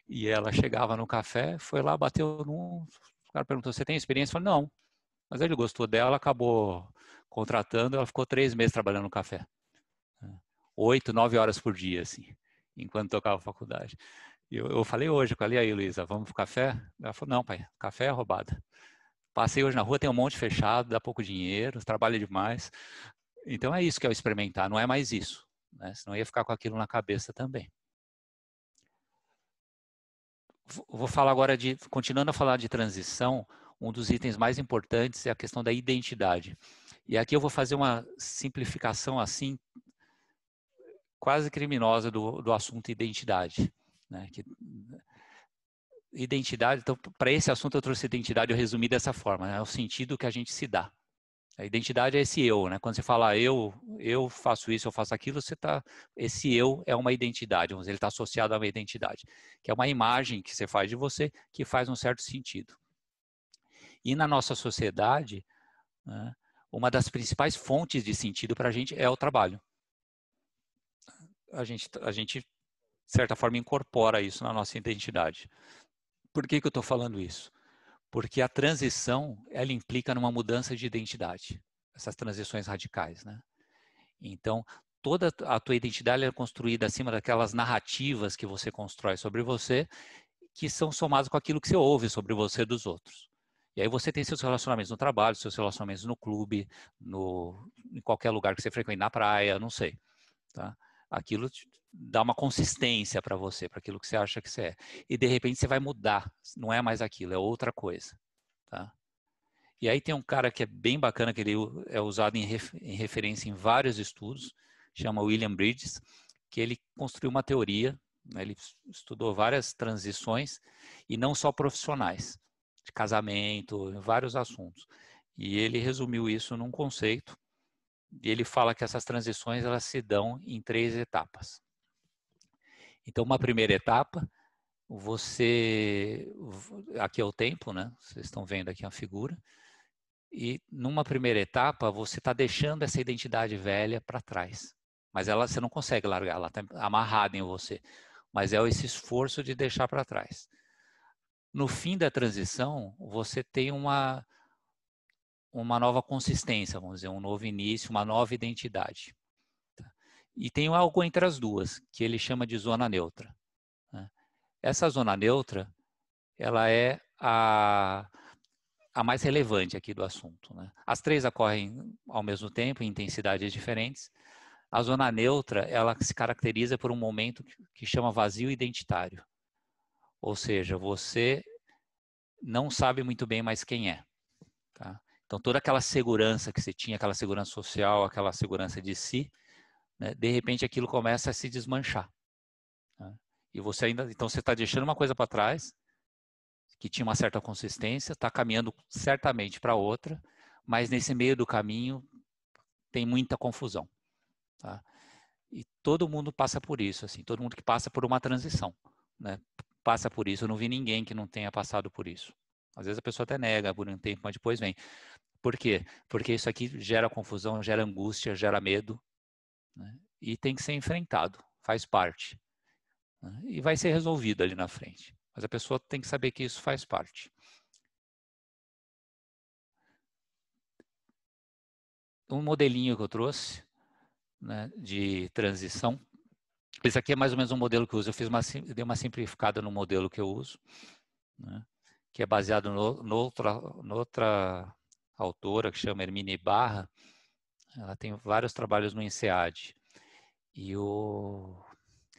E ela chegava no café, foi lá, bateu num... O cara perguntou, você tem experiência? Eu falei, não. Mas ele gostou dela, acabou contratando, ela ficou 3 meses trabalhando no café. 8, 9 horas por dia, assim, enquanto tocava faculdade. Eu falei hoje, e aí, Luísa, vamos pro café? Ela falou, não, pai, café é roubada. Passei hoje na rua, tem um monte fechado, dá pouco dinheiro, trabalha demais. Então é isso que é o experimentar, não é mais isso, né? Senão ia ficar com aquilo na cabeça também. Vou falar agora continuando a falar de transição, um dos itens mais importantes é a questão da identidade. E aqui eu vou fazer uma simplificação assim, quase criminosa do assunto identidade, né? Identidade, então, para esse assunto eu trouxe identidade, eu resumi dessa forma, né? É o sentido que a gente se dá. A identidade é esse eu, né? Quando você fala eu faço isso, eu faço aquilo, esse eu é uma identidade, ele está associado a uma identidade, que é uma imagem que você faz de você que faz um certo sentido. E na nossa sociedade, né, uma das principais fontes de sentido para a gente é o trabalho. A gente, de certa forma, incorpora isso na nossa identidade. Por que eu estou falando isso? Porque a transição, ela implica numa mudança de identidade. Essas transições radicais, né? Então, toda a tua identidade é construída acima daquelas narrativas que você constrói sobre você, que são somadas com aquilo que você ouve sobre você dos outros. E aí você tem seus relacionamentos no trabalho, seus relacionamentos no clube, em qualquer lugar que você frequente, na praia, não sei. Tá? Aquilo dá uma consistência para você, para aquilo que você acha que você é. E de repente você vai mudar, não é mais aquilo, é outra coisa. Tá? E aí tem um cara que é bem bacana, que ele é usado em referência em vários estudos, chama William Bridges, que ele construiu uma teoria, né, ele estudou várias transições, e não só profissionais, de casamento, vários assuntos. E ele resumiu isso num conceito, e ele fala que essas transições elas se dão em 3 etapas. Então, uma primeira etapa, aqui é o tempo, né? Vocês estão vendo aqui a figura. E numa primeira etapa, você está deixando essa identidade velha para trás. Mas você não consegue largar, ela está amarrada em você. Mas é esse esforço de deixar para trás. No fim da transição, você tem uma nova consistência, vamos dizer, um novo início, uma nova identidade. E tem algo entre as duas, que ele chama de zona neutra. Essa zona neutra, ela é a mais relevante aqui do assunto. Né? As 3 ocorrem ao mesmo tempo, em intensidades diferentes. A zona neutra, ela se caracteriza por um momento que chama vazio identitário. Ou seja, você não sabe muito bem mais quem é. Tá? Então, toda aquela segurança que você tinha, aquela segurança social, aquela segurança de si, né, de repente aquilo começa a se desmanchar. Tá? E então você está deixando uma coisa para trás, que tinha uma certa consistência, está caminhando certamente para outra, mas nesse meio do caminho tem muita confusão. Tá? E todo mundo passa por isso, assim, todo mundo que passa por uma transição, né, passa por isso. Eu não vi ninguém que não tenha passado por isso. Às vezes a pessoa até nega por um tempo, mas depois vem. Por quê? Porque isso aqui gera confusão, gera angústia, gera medo, né, e tem que ser enfrentado, faz parte. Né, e vai ser resolvido ali na frente. Mas a pessoa tem que saber que isso faz parte. Um modelinho que eu trouxe, né, de transição. Esse aqui é mais ou menos um modelo que eu uso. Eu dei uma simplificada no modelo que eu uso, né, que é baseado noutra autora que chama Hermine Barra. Ela tem vários trabalhos no INSEAD. E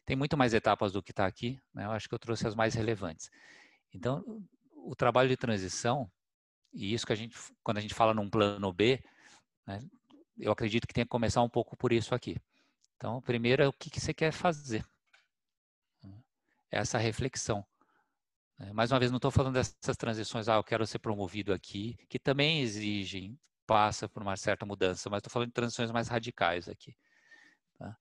tem muito mais etapas do que está aqui, né? Eu acho que eu trouxe as mais relevantes. Então, o trabalho de transição, e isso que quando a gente fala num plano B, né, eu acredito que tem que começar um pouco por isso aqui. Então, primeiro é o que você quer fazer. Essa reflexão. Mais uma vez, não estou falando dessas transições, eu quero ser promovido aqui, que também passa por uma certa mudança, mas estou falando de transições mais radicais aqui. Tá?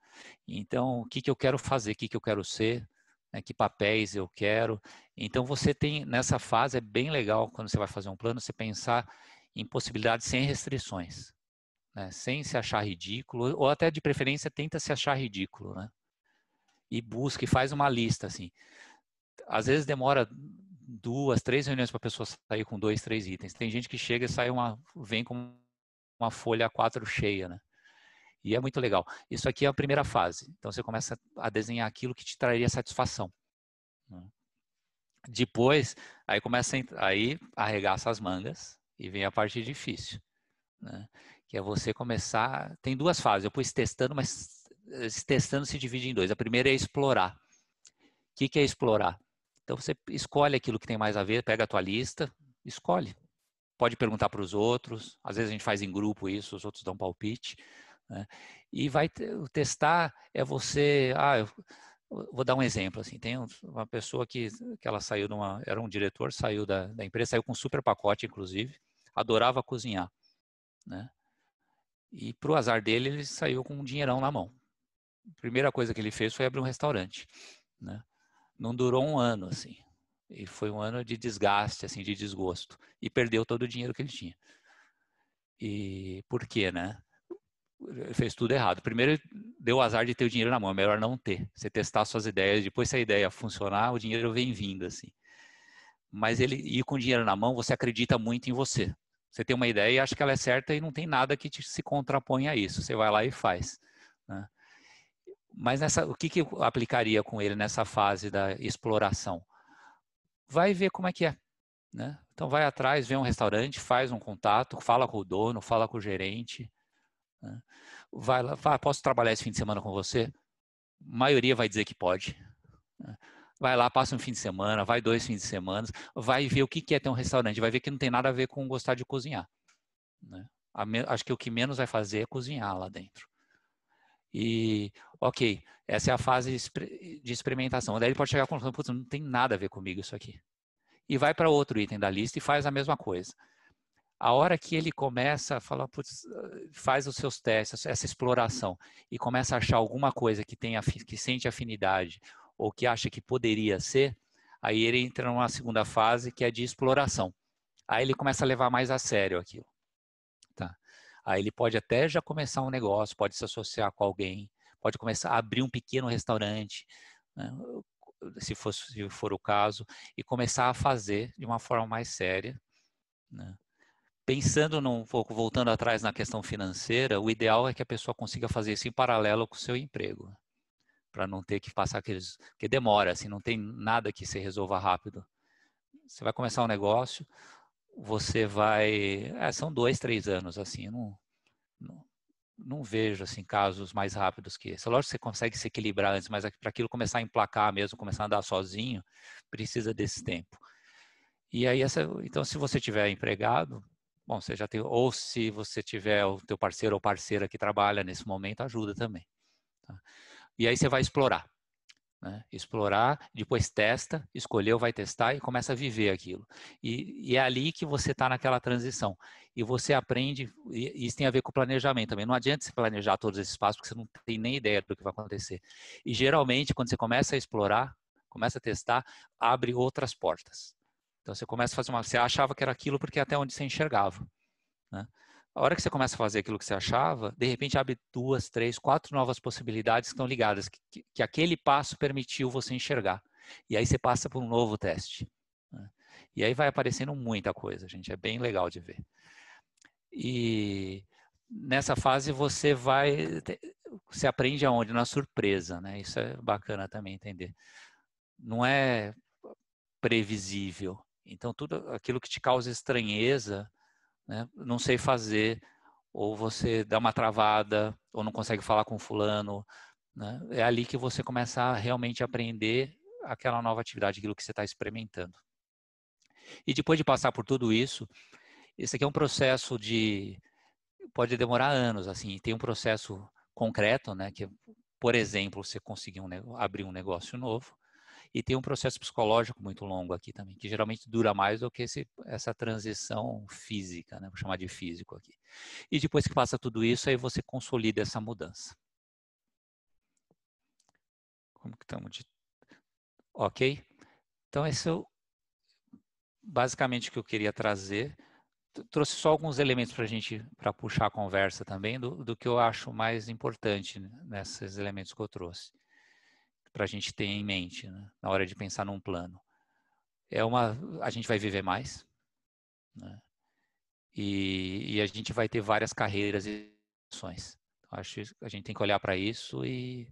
Então, o que eu quero fazer, o que eu quero ser, né, que papéis eu quero. Então, você tem, nessa fase, é bem legal, quando você vai fazer um plano, você pensar em possibilidades sem restrições. Né, sem se achar ridículo, ou até de preferência tenta se achar ridículo, né? E busca e faz uma lista, assim. Às vezes demora 2, 3 reuniões para a pessoa sair com 2, 3 itens. Tem gente que chega e vem com uma folha A4 cheia, né? E é muito legal. Isso aqui é a primeira fase. Então você começa a desenhar aquilo que te traria satisfação. Depois, aí começa aí arregaça as mangas e vem a parte difícil, né? Que é você começar. Tem duas fases. Eu pus testando, mas esse testando se divide em dois. A primeira é explorar. O que é explorar? Então você escolhe aquilo que tem mais a ver, pega a tua lista, escolhe. Pode perguntar para os outros. Às vezes a gente faz em grupo isso, os outros dão palpite, né? E vai testar é você. Eu vou dar um exemplo assim. Tem uma pessoa que ela saiu era um diretor, saiu da empresa, saiu com um super pacote, inclusive, adorava cozinhar, né? E pro azar dele, ele saiu com um dinheirão na mão. A primeira coisa que ele fez foi abrir um restaurante, né? Não durou um ano assim. E foi um ano de desgaste, assim, de desgosto. E perdeu todo o dinheiro que ele tinha. E por quê, né? Ele fez tudo errado. Primeiro, deu o azar de ter o dinheiro na mão. É melhor não ter. Você testar suas ideias. Depois, se a ideia funcionar, o dinheiro vem vindo, assim. Mas ele ir com o dinheiro na mão, você acredita muito em você. Você tem uma ideia e acha que ela é certa e não tem nada que se contrapõe a isso. Você vai lá e faz, né? Mas o que eu aplicaria com ele nessa fase da exploração? Vai ver como é que é, né? Então vai atrás, vê um restaurante, faz um contato, fala com o dono, fala com o gerente, né? Vai lá, fala, posso trabalhar esse fim de semana com você? A maioria vai dizer que pode, né? Vai lá, passa um fim de semana, vai 2 fins de semana, vai ver o que é ter um restaurante, vai ver que não tem nada a ver com gostar de cozinhar, né? Acho que o que menos vai fazer é cozinhar lá dentro. E, ok, essa é a fase de experimentação. Daí ele pode chegar com putz, não tem nada a ver comigo isso aqui. E vai para outro item da lista e faz a mesma coisa. A hora que ele começa a falar, putz, faz os seus testes, essa exploração, e começa a achar alguma coisa que sente afinidade, ou que acha que poderia ser, aí ele entra numa segunda fase, que é de exploração. Aí ele começa a levar mais a sério aquilo. Tá? Aí ele pode até já começar um negócio, pode se associar com alguém, pode começar a abrir um pequeno restaurante, né? Se for o caso, e começar a fazer de uma forma mais séria, né? Pensando um pouco, voltando atrás na questão financeira, o ideal é que a pessoa consiga fazer isso em paralelo com o seu emprego, para não ter que passar aqueles... Porque demora, assim, não tem nada que se resolva rápido. Você vai começar um negócio, você vai... são 2, 3 anos, assim, eu não vejo assim, casos mais rápidos que esse. Lógico que você consegue se equilibrar antes, mas para aquilo começar a emplacar mesmo, começar a andar sozinho, precisa desse tempo. E aí, então, se você tiver empregado, bom, você já tem, ou se você tiver o teu parceiro ou parceira que trabalha nesse momento, ajuda também. Tá? E aí você vai explorar, né? Explorar, depois testa, escolheu, vai testar e começa a viver aquilo. E é ali que você está naquela transição. E você aprende, e isso tem a ver com o planejamento também. Não adianta você planejar todos esses passos, porque você não tem nem ideia do que vai acontecer. E geralmente, quando você começa a explorar, começa a testar, abre outras portas. Então você começa a fazer você achava que era aquilo porque é até onde você enxergava, né? A hora que você começa a fazer aquilo que você achava, de repente abre 2, 3, 4 novas possibilidades que estão ligadas, que aquele passo permitiu você enxergar. E aí você passa por um novo teste, né? E aí vai aparecendo muita coisa, gente, é bem legal de ver. E nessa fase você aprende aonde? Na surpresa, né? Isso é bacana também entender. Não é previsível. Então, tudo aquilo que te causa estranheza, né, não sei fazer, ou você dá uma travada, ou não consegue falar com fulano, né, é ali que você começa a realmente aprender aquela nova atividade, aquilo que você está experimentando. E depois de passar por tudo isso, esse aqui é um processo pode demorar anos, assim, tem um processo concreto, né, que, por exemplo, você conseguir abrir um negócio novo. E tem um processo psicológico muito longo aqui também, que geralmente dura mais do que essa transição física, né? Vou chamar de físico aqui. E depois que passa tudo isso, aí você consolida essa mudança. Como que estamos de... Ok? Então, esse é basicamente o que eu queria trazer. Trouxe só alguns elementos para puxar a conversa também, do que eu acho mais importante, né, nesses elementos que eu trouxe, para a gente ter em mente, né, na hora de pensar num plano. A gente vai viver mais, né? E a gente vai ter várias carreiras e ações. Acho que a gente tem que olhar para isso e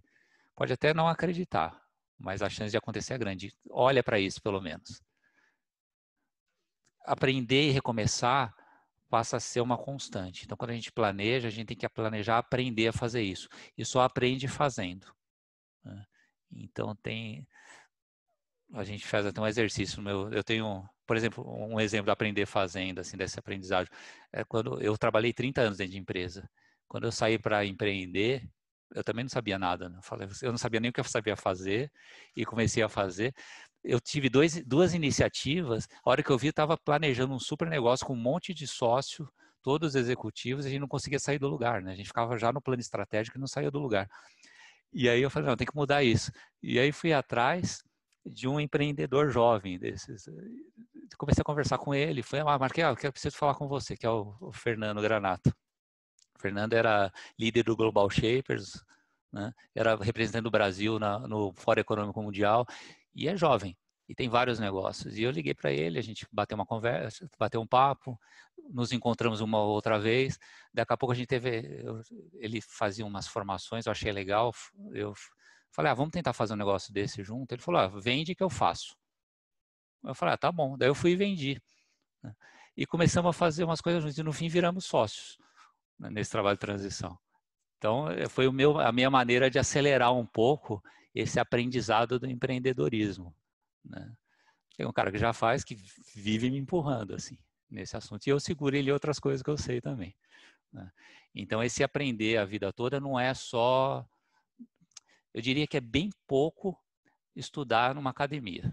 pode até não acreditar, mas a chance de acontecer é grande. Olha para isso, pelo menos. Aprender e recomeçar passa a ser uma constante. Então, quando a gente planeja, a gente tem que planejar, aprender a fazer isso. E só aprende fazendo, né? Então, a gente faz até um exercício meu. Eu tenho, por exemplo, um exemplo de aprender fazendo, assim, desse aprendizagem. É quando eu trabalhei 30 anos dentro de empresa. Quando eu saí para empreender, eu também não sabia nada, né? Eu não sabia nem o que eu sabia fazer e comecei a fazer. Eu tive duas iniciativas. A hora que eu vi, eu estava planejando um super negócio com um monte de sócio, todos executivos, e a gente não conseguia sair do lugar, né? A gente ficava já no plano estratégico e não saía do lugar. E aí eu falei, não, tem que mudar isso. E aí fui atrás de um empreendedor jovem desses. Comecei a conversar com ele, marquei, eu preciso falar com você, que é o Fernando Granato. O Fernando era líder do Global Shapers, né? Era representante do Brasil no Fórum Econômico Mundial, e é jovem, e tem vários negócios. E eu liguei para ele, a gente bateu uma conversa, bateu um papo, nos encontramos uma outra vez. Daqui a pouco a gente ele fazia umas formações, eu achei legal. Eu falei, vamos tentar fazer um negócio desse junto. Ele falou, vende que eu faço. Eu falei, tá bom. Daí eu fui e vendi, né? E começamos a fazer umas coisas juntos, e no fim viramos sócios, né, nesse trabalho de transição. Então, foi a minha maneira de acelerar um pouco esse aprendizado do empreendedorismo, né? Tem um cara que já faz, que vive me empurrando assim nesse assunto, e eu seguro ele outras coisas que eu sei também, né? Então, esse aprender a vida toda não é só, eu diria que é bem pouco estudar numa academia,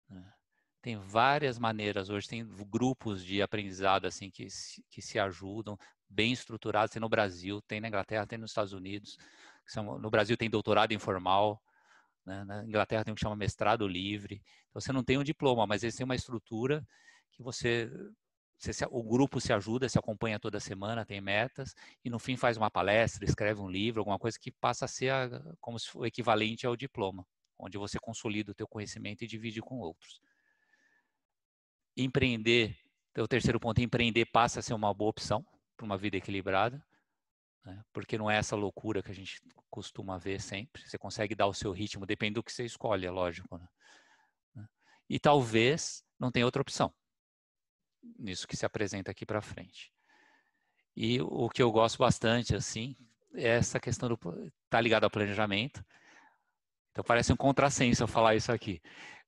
né? Tem várias maneiras hoje, tem grupos de aprendizado assim que se ajudam, bem estruturados. Tem no Brasil, tem na Inglaterra, tem nos Estados Unidos. No Brasil tem doutorado informal, né? Na Inglaterra tem o que chama mestrado livre. Então, você não tem um diploma, mas eles têm uma estrutura que o grupo se ajuda, se acompanha toda semana, tem metas, e no fim faz uma palestra, escreve um livro, alguma coisa que passa a ser como se o equivalente ao diploma, onde você consolida o teu conhecimento e divide com outros. Empreender, o terceiro ponto, empreender passa a ser uma boa opção para uma vida equilibrada, né? Porque não é essa loucura que a gente costuma ver sempre. Você consegue dar o seu ritmo, depende do que você escolhe, é lógico, né? E talvez não tenha outra opção nisso que se apresenta aqui para frente. E o que eu gosto bastante, assim, é essa questão tá ligado ao planejamento. Então parece um contrassenso eu falar isso aqui,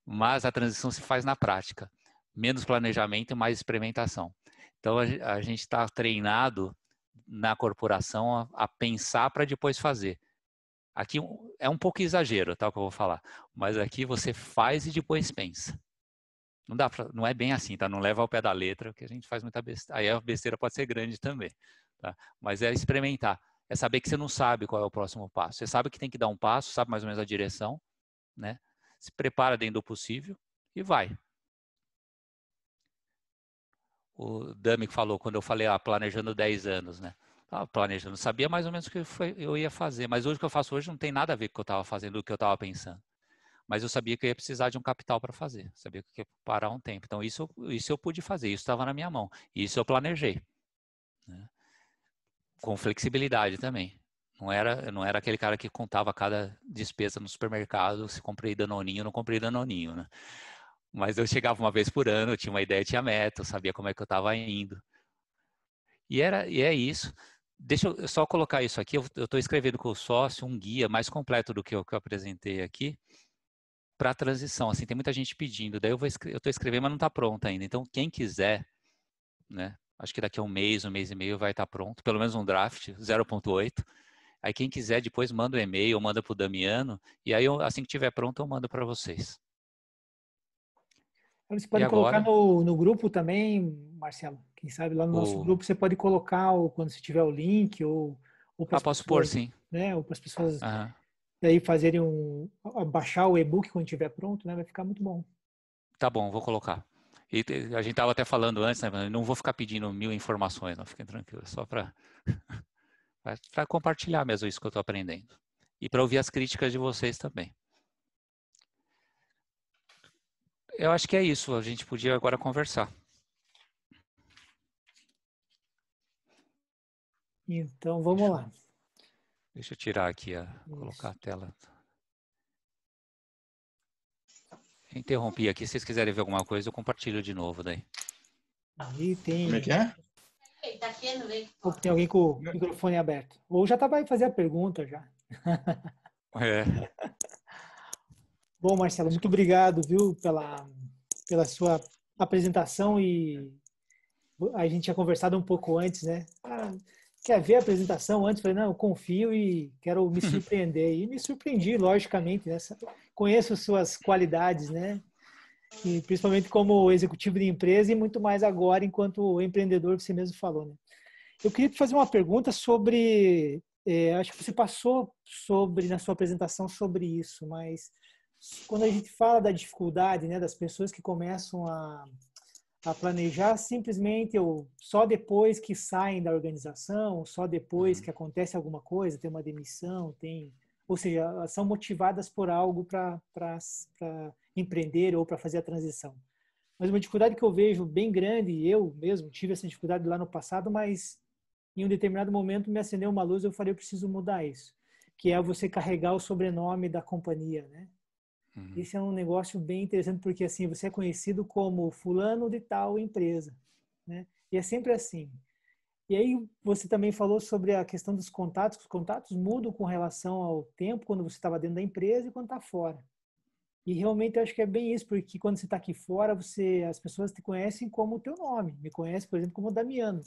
mas a transição se faz na prática. Menos planejamento e mais experimentação. Então, a gente está treinado na corporação a pensar para depois fazer. Aqui é um pouco exagero, tá, o que eu vou falar, mas aqui você faz e depois pensa. Não é bem assim, tá? Não leva ao pé da letra, que a gente faz muita besteira. Aí a besteira pode ser grande também, tá? Mas é experimentar. É saber que você não sabe qual é o próximo passo. Você sabe que tem que dar um passo, sabe mais ou menos a direção, né? Se prepara dentro do possível e vai. O Dami falou, quando eu falei, planejando 10 anos, né? Estava planejando, sabia mais ou menos o que eu ia fazer, mas hoje o que eu faço hoje não tem nada a ver com o que eu estava fazendo, do que eu estava pensando. Mas eu sabia que eu ia precisar de um capital para fazer, sabia que eu ia parar um tempo. Então, isso eu pude fazer, isso estava na minha mão, isso eu planejei, né? Com flexibilidade também. Não era aquele cara que contava cada despesa no supermercado, se comprei Danoninho ou não comprei Danoninho, né? Mas eu chegava uma vez por ano, eu tinha uma ideia, tinha meta, eu sabia como é que eu estava indo. E é isso. Deixa eu só colocar isso aqui. Eu estou escrevendo com o sócio um guia mais completo do que eu apresentei aqui para a transição. Assim, tem muita gente pedindo. Daí eu estou escrevendo, mas não está pronto ainda. Então, quem quiser, né? Acho que daqui a um mês e meio vai estar pronto. Pelo menos um draft 0.8. Aí quem quiser depois manda um e-mail, manda para o Damiano. E aí assim que tiver pronto eu mando para vocês. Você E pode colocar agora no grupo também, Marcelo. Quem sabe lá no nosso grupo você pode colocar quando você tiver o link ou para as posso pôr, pessoas, sim. né? Ou para as pessoas Aham. daí fazerem baixar o e-book quando estiver pronto, né? Vai ficar muito bom. Tá bom, vou colocar. E a gente estava até falando antes, né? Não vou ficar pedindo 1000 informações, não, fiquem tranquilos, só para compartilhar mesmo isso que eu estou aprendendo. E para ouvir as críticas de vocês também. Eu acho que é isso, a gente podia agora conversar. Então, vamos lá. Deixa eu tirar aqui, Isso. colocar a tela. Interrompi aqui, se vocês quiserem ver alguma coisa, eu compartilho de novo daí. Aí tem, Como é que é? ou tem alguém com o microfone aberto. Ou já vai fazer a pergunta já. É. Bom, Marcelo, muito obrigado, viu, pela sua apresentação e a gente tinha conversado um pouco antes, né? Ah, quer ver a apresentação antes? Falei, não, eu confio e quero me surpreender. E me surpreendi, logicamente, né? Conheço suas qualidades, né? E principalmente como executivo de empresa e muito mais agora enquanto empreendedor, que você mesmo falou, né? Eu queria te fazer uma pergunta sobre, acho que você passou na sua apresentação sobre isso, mas quando a gente fala da dificuldade, né, das pessoas que começam a planejar simplesmente ou só depois que saem da organização, só depois que acontece alguma coisa, tem uma demissão, ou seja, elas são motivadas por algo para empreender ou para fazer a transição. Mas uma dificuldade que eu vejo bem grande, e eu mesmo tive essa dificuldade lá no passado, mas em um determinado momento me acendeu uma luz, eu falei, eu preciso mudar isso, que é você carregar o sobrenome da companhia, né? Esse é um negócio bem interessante, porque assim, você é conhecido como fulano de tal empresa, né? E é sempre assim. E aí você também falou sobre a questão dos contatos, que os contatos mudam com relação ao tempo, quando você estava dentro da empresa e quando está fora. E realmente eu acho que é bem isso, porque quando você está aqui fora, as pessoas te conhecem como o teu nome. Me conhecem, por exemplo, como Damiano.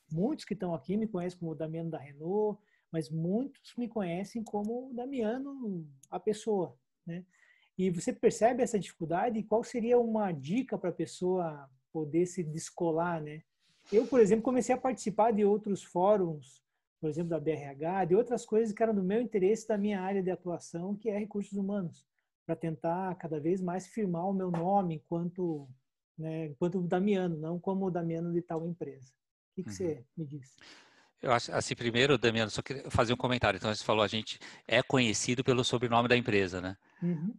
Muitos que estão aqui me conhecem como o Damiano da Renault, mas muitos me conhecem como o Damiano, a pessoa, né? E você percebe essa dificuldade? E qual seria uma dica para a pessoa poder se descolar, né? Eu, por exemplo, comecei a participar de outros fóruns, por exemplo, da BRH, de outras coisas que eram do meu interesse, da minha área de atuação, que é recursos humanos, para tentar cada vez mais firmar o meu nome enquanto, né, enquanto Damiano, não como o Damiano de tal empresa. O que você me diz? Eu acho, assim, primeiro, Damiano, só queria fazer um comentário. Então, você falou, a gente é conhecido pelo sobrenome da empresa, né?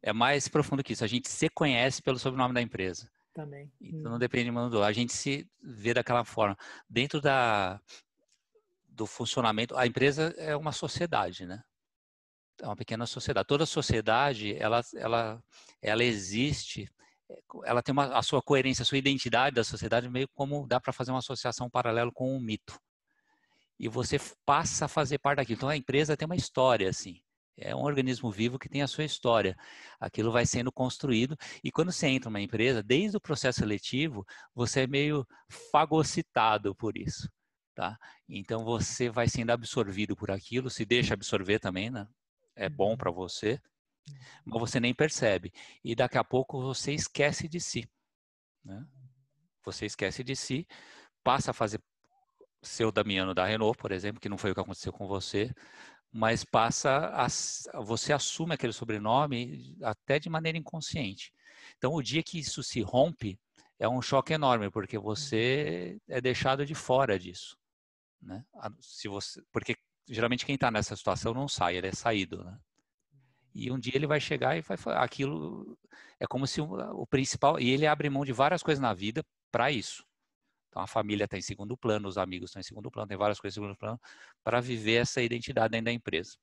É mais profundo que isso. A gente se conhece pelo sobrenome da empresa. Também. Então, não depende muito do... A gente se vê daquela forma. Dentro do funcionamento, a empresa é uma sociedade, né? É uma pequena sociedade. Toda sociedade, ela existe, ela tem a sua coerência, a sua identidade da sociedade, meio como dá para fazer uma associação paralela com um mito. E você passa a fazer parte daquilo. Então, a empresa tem uma história, assim. É um organismo vivo que tem a sua história. Aquilo vai sendo construído. E quando você entra numa empresa, desde o processo seletivo, você é meio fagocitado por isso. Tá? Então, você vai sendo absorvido por aquilo, se deixa absorver também, né? É bom para você, mas você nem percebe. E daqui a pouco você esquece de si. Né? Você esquece de si, passa a fazer seu Damiano da Renault, por exemplo, que não foi o que aconteceu com você, mas você assume aquele sobrenome até de maneira inconsciente. Então, o dia que isso se rompe, é um choque enorme, porque você é deixado de fora disso. Né? Porque geralmente quem está nessa situação não sai, ele é saído. Né? E um dia ele vai chegar e vai falar, aquilo é como se o principal, e ele abre mão de várias coisas na vida para isso. Então a família está em segundo plano, os amigos estão em segundo plano, tem várias coisas em segundo plano para viver essa identidade dentro da empresa.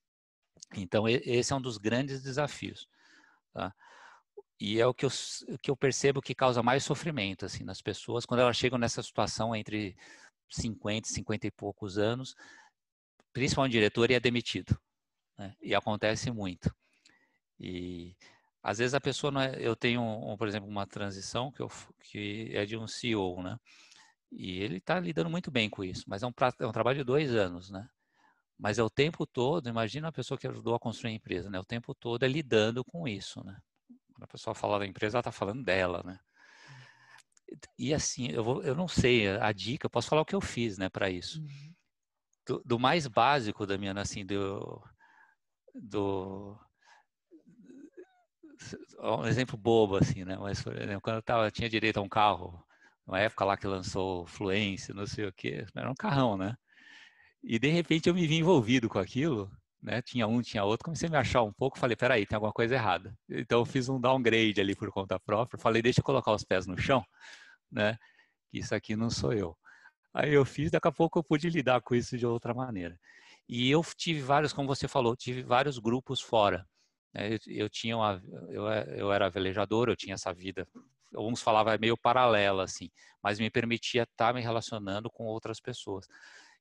Então esse é um dos grandes desafios. Tá? E é o que eu percebo que causa mais sofrimento assim, nas pessoas quando elas chegam nessa situação entre 50 e poucos anos, principalmente o diretor, e é demitido. Né? E acontece muito. E às vezes a pessoa não é, eu tenho, por exemplo, uma transição que é de um CEO, né? E ele está lidando muito bem com isso, mas é um trabalho de 2 anos, né? Mas é o tempo todo, imagina a pessoa que ajudou a construir a empresa, né? O tempo todo é lidando com isso, né? Quando a pessoa fala da empresa, ela está falando dela, né? E assim, eu não sei, a dica, eu posso falar o que eu fiz, né, para isso. Do mais básico, Damiana, assim, um exemplo bobo, assim, né? Mas, por exemplo, quando eu tinha direito a um carro, uma época lá que lançou Fluence, não sei o quê, era um carrão, né? E de repente eu me vi envolvido com aquilo, né? Tinha um, tinha outro, comecei a me achar um pouco, falei, peraí, tem alguma coisa errada. Então eu fiz um downgrade ali por conta própria, falei, deixa eu colocar os pés no chão, né? Que isso aqui não sou eu. Aí eu fiz, daqui a pouco eu pude lidar com isso de outra maneira. E eu tive vários, como você falou, tive vários grupos fora. Eu era velejador, eu tinha essa vida, alguns falavam meio paralela, assim, mas me permitia estar me relacionando com outras pessoas.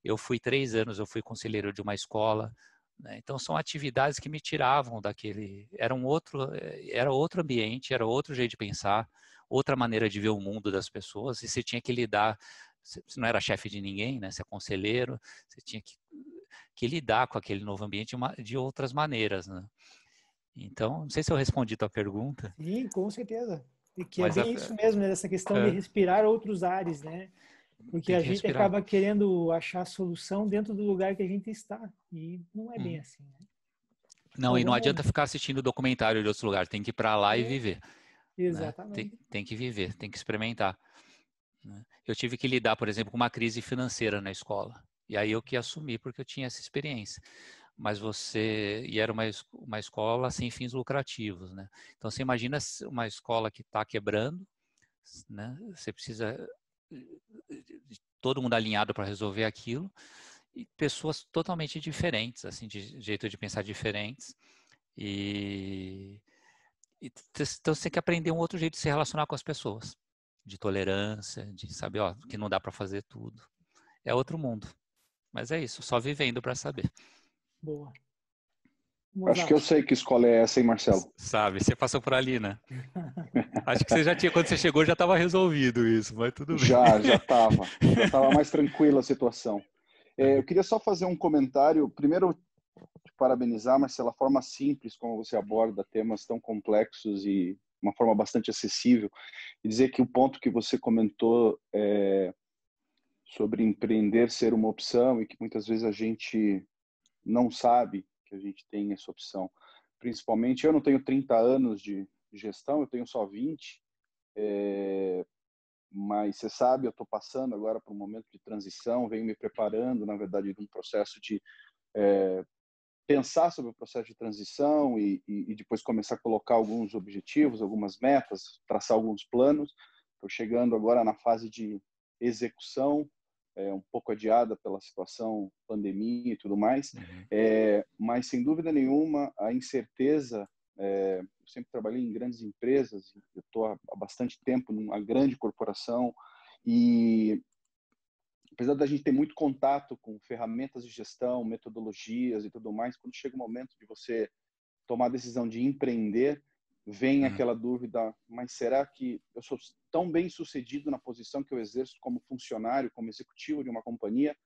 Eu fui 3 anos, eu fui conselheiro de uma escola, né? Então são atividades que me tiravam daquele, era outro ambiente, era outro jeito de pensar, outra maneira de ver o mundo das pessoas, e você tinha que lidar, você não era chefe de ninguém, né? Você é conselheiro, você tinha que lidar com aquele novo ambiente de outras maneiras, né? Então, não sei se eu respondi a tua pergunta, Sim, com certeza. E que é mas bem isso mesmo, né? Essa questão de respirar outros ares, né? Porque tem a que gente respirar. acaba querendo achar a solução dentro do lugar que a gente está. E não é bem Uhum. assim, né? Não, Bom, e não vamos. adianta ficar assistindo documentário de outros lugares, tem que ir para lá e É, viver, né? exatamente. Tem que viver, tem que experimentar, né? Eu tive que lidar, por exemplo, com uma crise financeira na escola. E aí eu que assumi porque eu tinha essa experiência. Mas e era uma escola sem fins lucrativos, né? Então você imagina uma escola que está quebrando, né? Você precisa de todo mundo alinhado para resolver aquilo e pessoas totalmente diferentes, assim, de jeito de pensar diferentes. E, então você tem que aprender um outro jeito de se relacionar com as pessoas, de tolerância, de saber, ó, que não dá para fazer tudo. É outro mundo. Mas é isso, só vivendo para saber. Boa. Vamos Acho lá. que eu sei que escola é essa, hein, Marcelo? Sabe, você passou por ali, né? Acho que você já tinha, quando você chegou, já estava resolvido isso, mas tudo bem. Já estava mais tranquila a situação. Eu queria só fazer um comentário. Primeiro, te parabenizar, Marcelo, a forma simples como você aborda temas tão complexos e uma forma bastante acessível. E dizer que o ponto que você comentou sobre empreender ser uma opção e que muitas vezes a gente não sabe que a gente tem essa opção. Principalmente, eu não tenho 30 anos de gestão, eu tenho só 20, mas você sabe, eu estou passando agora por um momento de transição, venho me preparando, na verdade, de um processo de pensar sobre o processo de transição e depois começar a colocar alguns objetivos, algumas metas, traçar alguns planos. Estou chegando agora na fase de execução, um pouco adiada pela situação pandemia e tudo mais, Uhum. mas sem dúvida nenhuma a incerteza. Eu sempre trabalhei em grandes empresas, eu estou há bastante tempo numa grande corporação e apesar da gente ter muito contato com ferramentas de gestão, metodologias e tudo mais, quando chega o momento de você tomar a decisão de empreender, vem aquela dúvida, mas será que eu sou tão bem sucedido na posição que eu exerço como funcionário, como executivo de uma companhia?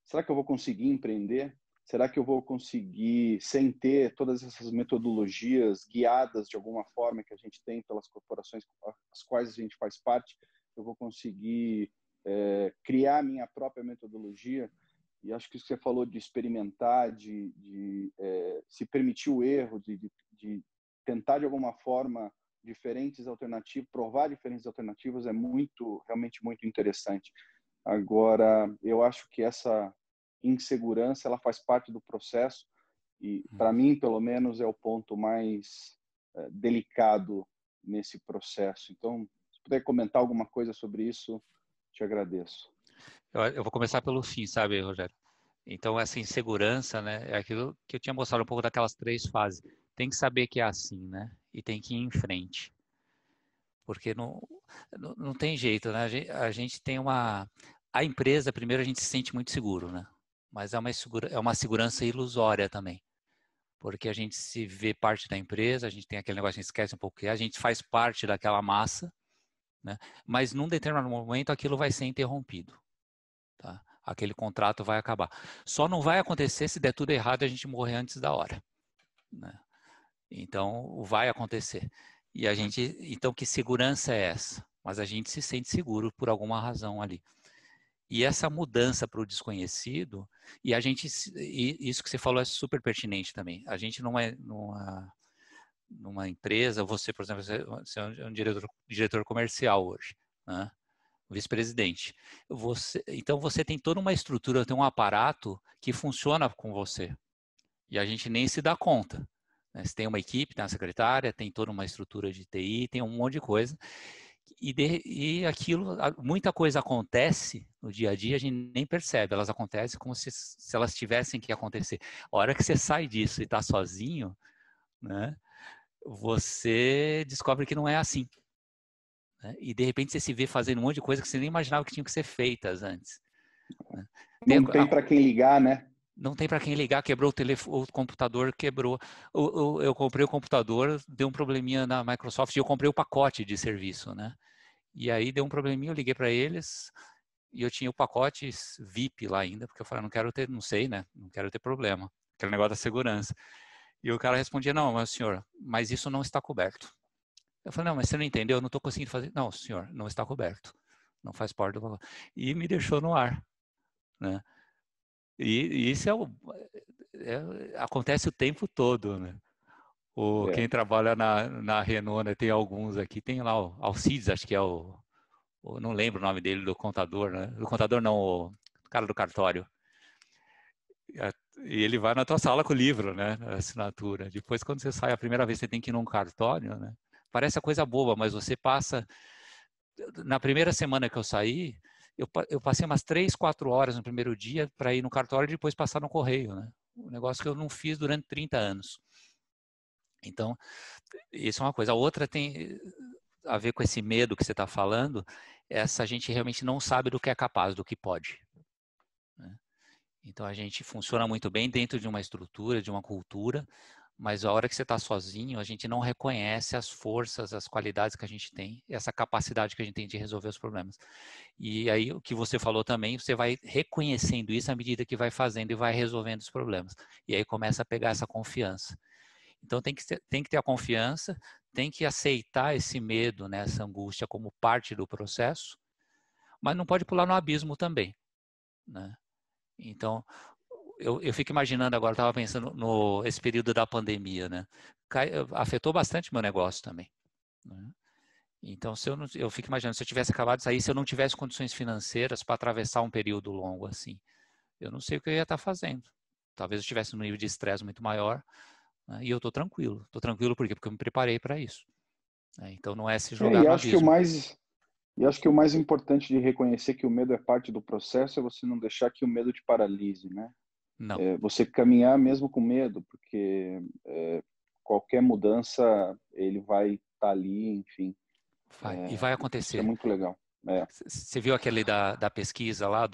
Será que eu vou conseguir empreender? Será que eu vou conseguir, sem ter todas essas metodologias guiadas de alguma forma que a gente tem pelas corporações as quais a gente faz parte, eu vou conseguir criar minha própria metodologia? E acho que isso que você falou de experimentar, de se permitir o erro, de tentar de alguma forma diferentes alternativas, provar diferentes alternativas é realmente muito interessante. Agora, eu acho que essa insegurança ela faz parte do processo e, para mim, pelo menos, é o ponto mais delicado nesse processo. Então, se puder comentar alguma coisa sobre isso, te agradeço. Eu vou começar pelo fim, sabe, Rogério? Então, essa insegurança, né, é aquilo que eu tinha mostrado um pouco daquelas 3 fases. Tem que saber que é assim, né? E tem que ir em frente. Porque não tem jeito, né? A gente tem uma... A empresa, primeiro, a gente se sente muito seguro, né? Mas é uma segurança ilusória também. Porque a gente se vê parte da empresa, a gente tem aquele negócio, a gente esquece um pouco que a gente faz parte daquela massa, né? Mas num determinado momento aquilo vai ser interrompido. Tá? Aquele contrato vai acabar. Só não vai acontecer se der tudo errado e a gente morrer antes da hora, né? Então, vai acontecer. E a gente, então, que segurança é essa? Mas a gente se sente seguro por alguma razão ali. E essa mudança para o desconhecido, e a gente, e isso que você falou é super pertinente também. A gente não é numa empresa, você, por exemplo, você é um diretor comercial hoje, né? Vice-presidente. Então você tem toda uma estrutura, tem um aparato que funciona com você. E a gente nem se dá conta, né? Você tem uma equipe, tem uma secretária, tem toda uma estrutura de TI, tem um monte de coisa. E aquilo, muita coisa acontece no dia a dia, a gente nem percebe, elas acontecem como se elas tivessem que acontecer. A hora que você sai disso e está sozinho, né, você descobre que não é assim. Né? E de repente você se vê fazendo um monte de coisa que você nem imaginava que tinham que ser feitas antes. Né? Não tem para quem ligar, né? Não tem para quem ligar, quebrou o telefone, o computador quebrou. Eu comprei o computador, deu um probleminha na Microsoft e eu comprei o pacote de serviço, né? E aí deu um probleminha, eu liguei para eles e eu tinha o pacote VIP lá ainda, porque eu falei, não quero ter, não sei, né? Não quero ter problema. Aquele negócio da segurança. E o cara respondia, não, mas senhor, mas isso não está coberto. Eu falei, não, mas você não entendeu, eu não estou conseguindo fazer. Não, senhor, não está coberto. Não faz parte do pacote. E me deixou no ar, né? E isso acontece o tempo todo, né? Quem trabalha na Renault, né, tem alguns aqui, tem lá o Alcides, acho que é não lembro o nome dele, do contador, né? Do contador não, o cara do cartório. E ele vai na tua sala com o livro, né? A assinatura. Depois, quando você sai a primeira vez, você tem que ir num cartório, né? Parece a coisa boba, mas você passa... Na primeira semana que eu saí, eu passei umas 3, 4 horas no primeiro dia para ir no cartório e depois passar no correio, né? Um negócio que eu não fiz durante 30 anos. Então, isso é uma coisa. A outra tem a ver com esse medo que você está falando, essa gente realmente não sabe do que é capaz, do que pode. Né? Então, a gente funciona muito bem dentro de uma estrutura, de uma cultura, mas a hora que você está sozinho, a gente não reconhece as forças, as qualidades que a gente tem, essa capacidade que a gente tem de resolver os problemas. E aí, o que você falou também, você vai reconhecendo isso à medida que vai fazendo e vai resolvendo os problemas. E aí começa a pegar essa confiança. Então, tem que ter a confiança, tem que aceitar esse medo, né, essa angústia como parte do processo, mas não pode pular no abismo também. Né? Então, eu fico imaginando agora, estava pensando esse período da pandemia, né? Afetou bastante meu negócio também. Né? Então, eu fico imaginando, se eu tivesse acabado de sair, se eu não tivesse condições financeiras para atravessar um período longo assim, eu não sei o que eu ia estar fazendo. Talvez eu estivesse num nível de estresse muito maior, né? E eu estou tranquilo. Estou tranquilo por quê? Porque eu me preparei para isso. Né? Então, não é se jogar E no acho que abismo. o mais importante de reconhecer que o medo é parte do processo é você não deixar que o medo te paralise, né? Não. Você caminhar mesmo com medo, porque qualquer mudança ele vai estar ali, enfim. E vai Isso é acontecer. muito legal. Você viu aquele da pesquisa lá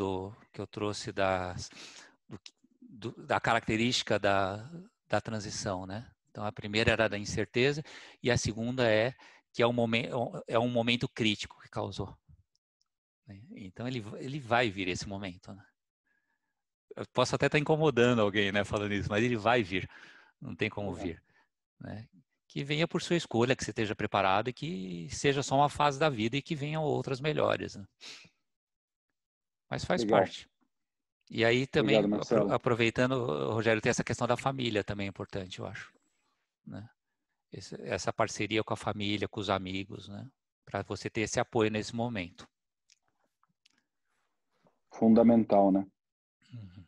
que eu trouxe da característica da transição, né? Então a primeira era da incerteza e a segunda que é um momento crítico que causou. Né? Então ele vai vir esse momento. Né? Eu posso até estar incomodando alguém, né, falando isso, mas ele vai vir. Não tem como vir. Né? Que venha por sua escolha, que você esteja preparado e que seja só uma fase da vida e que venham outras melhores. Né? Mas faz Legal. parte. E aí também, Obrigado, Marcelo. aproveitando, Rogério, tem essa questão da família também importante, eu acho. Né? Essa parceria com a família, com os amigos, né? Para você ter esse apoio nesse momento. Fundamental, né? Uhum.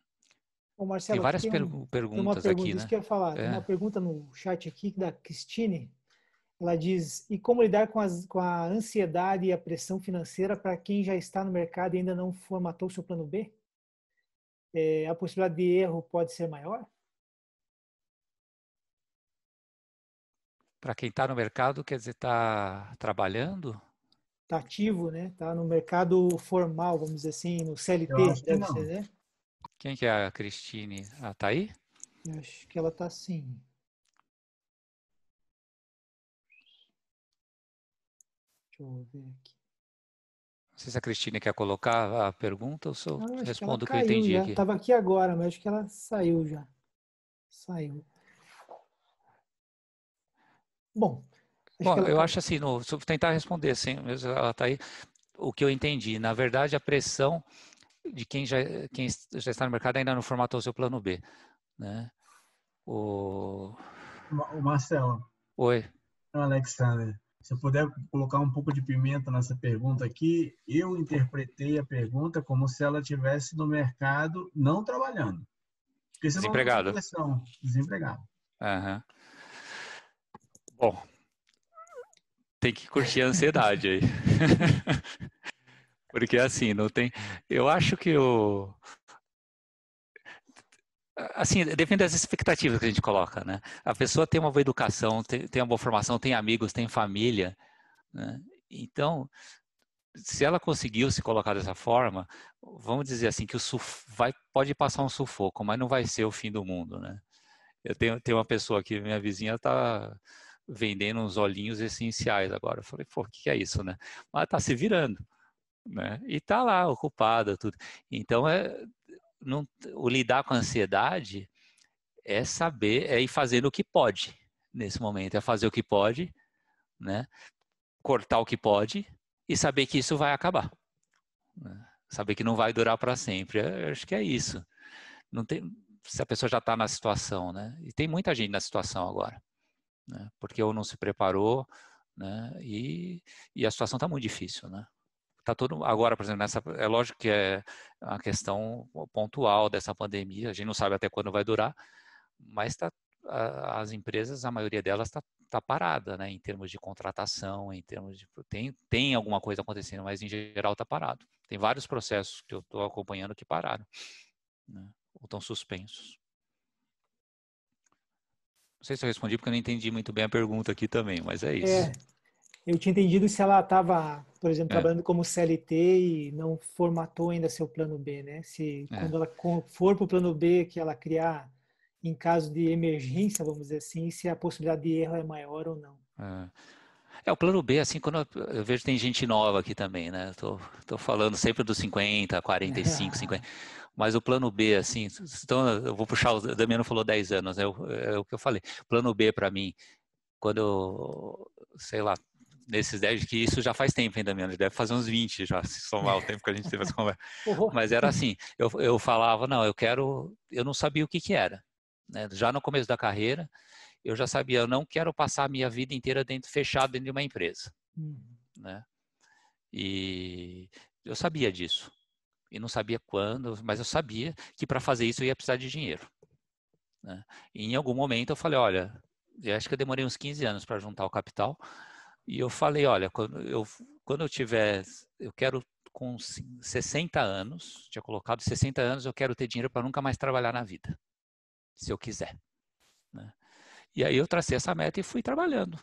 Ô Tem Marcelo, aqui várias tem uma perguntas aqui, pergunta, isso né? que eu ia falar. Tem uma pergunta no chat aqui da Cristine. Ela diz: e como lidar com a ansiedade e a pressão financeira para quem já está no mercado e ainda não formatou seu plano B? A possibilidade de erro pode ser maior? Para quem está no mercado, quer dizer, está trabalhando? Está ativo, né? Está no mercado formal, vamos dizer assim, no Eu CLT, acho que deve ser, não. né? Quem que é a Cristine? Ah, tá aí? Eu acho que ela está sim. Deixa eu ver aqui. Não sei se a Cristine quer colocar a pergunta ou se eu Eu acho que ela respondo o que eu caiu entendi já. aqui. Estava aqui agora, mas acho que ela saiu já. Saiu. Bom, acho que Bom, ela eu caiu. acho assim, se eu tentar responder, sim, mesmo ela está aí, o que eu entendi. Na verdade, a pressão de quem já está no mercado ainda não formatou o seu plano B. Né? O Marcelo, Oi, Alexander, se eu puder colocar um pouco de pimenta nessa pergunta aqui, eu interpretei a pergunta como se ela estivesse no mercado não trabalhando. Porque senão não tem desempregado. pressão, desempregado. Uhum. Bom, tem que curtir a ansiedade aí. Porque assim, não tem... Eu acho que assim, depende das expectativas que a gente coloca, né? A pessoa tem uma boa educação, tem uma boa formação, tem amigos, tem família, né? Então, se ela conseguiu se colocar dessa forma, vamos dizer assim, que pode passar um sufoco, mas não vai ser o fim do mundo, né? Eu tenho uma pessoa aqui, minha vizinha está vendendo uns olhinhos essenciais agora. Eu falei, pô, o que é isso, né? Mas está se virando, né? E está lá, ocupada, tudo. Então, o lidar com a ansiedade é saber, é ir fazendo o que pode nesse momento. É fazer o que pode, né? Cortar o que pode e saber que isso vai acabar, né? Saber que não vai durar para sempre. Eu acho que é isso. Não tem, se a pessoa já está na situação, né? E tem muita gente na situação agora, né? Porque ou não se preparou, né? E a situação está muito difícil, né? Tá todo agora, por exemplo, é lógico que é a questão pontual dessa pandemia. A gente não sabe até quando vai durar, mas as empresas, a maioria delas tá parada, né? Em termos de contratação, em termos de tem alguma coisa acontecendo, mas em geral está parado. Tem vários processos que eu estou acompanhando que pararam, né? Ou estão suspensos. Não sei se eu respondi porque eu não entendi muito bem a pergunta aqui também, mas é isso. Eu tinha entendido se ela estava, por exemplo, trabalhando como CLT e não formatou ainda seu plano B, né? Se quando ela for para o plano B, que ela criar em caso de emergência, vamos dizer assim, se a possibilidade de erro é maior ou não. O plano B, assim, quando eu vejo tem gente nova aqui também, né? Tô falando sempre dos 50, 45, 50. Mas o plano B, assim, então eu vou puxar, o Damiano falou 10 anos, é o que eu falei. Plano B para mim, quando eu, sei lá, nesses 10, que isso já faz tempo, hein, Damiano? Deve fazer uns 20 já, se somar o tempo que a gente teve essa conversa. Mas era assim, eu falava, não, eu não sabia o que era, né? Já no começo da carreira, eu já sabia, eu não quero passar a minha vida inteira fechado dentro de uma empresa, né? E eu sabia disso. E não sabia quando, mas eu sabia que para fazer isso eu ia precisar de dinheiro, né? E em algum momento eu falei, olha, eu acho que eu demorei uns 15 anos para juntar o capital, e eu falei, olha, quando eu tiver, eu quero com 60 anos, tinha colocado 60 anos, eu quero ter dinheiro para nunca mais trabalhar na vida, se eu quiser, né? E aí eu tracei essa meta e fui trabalhando,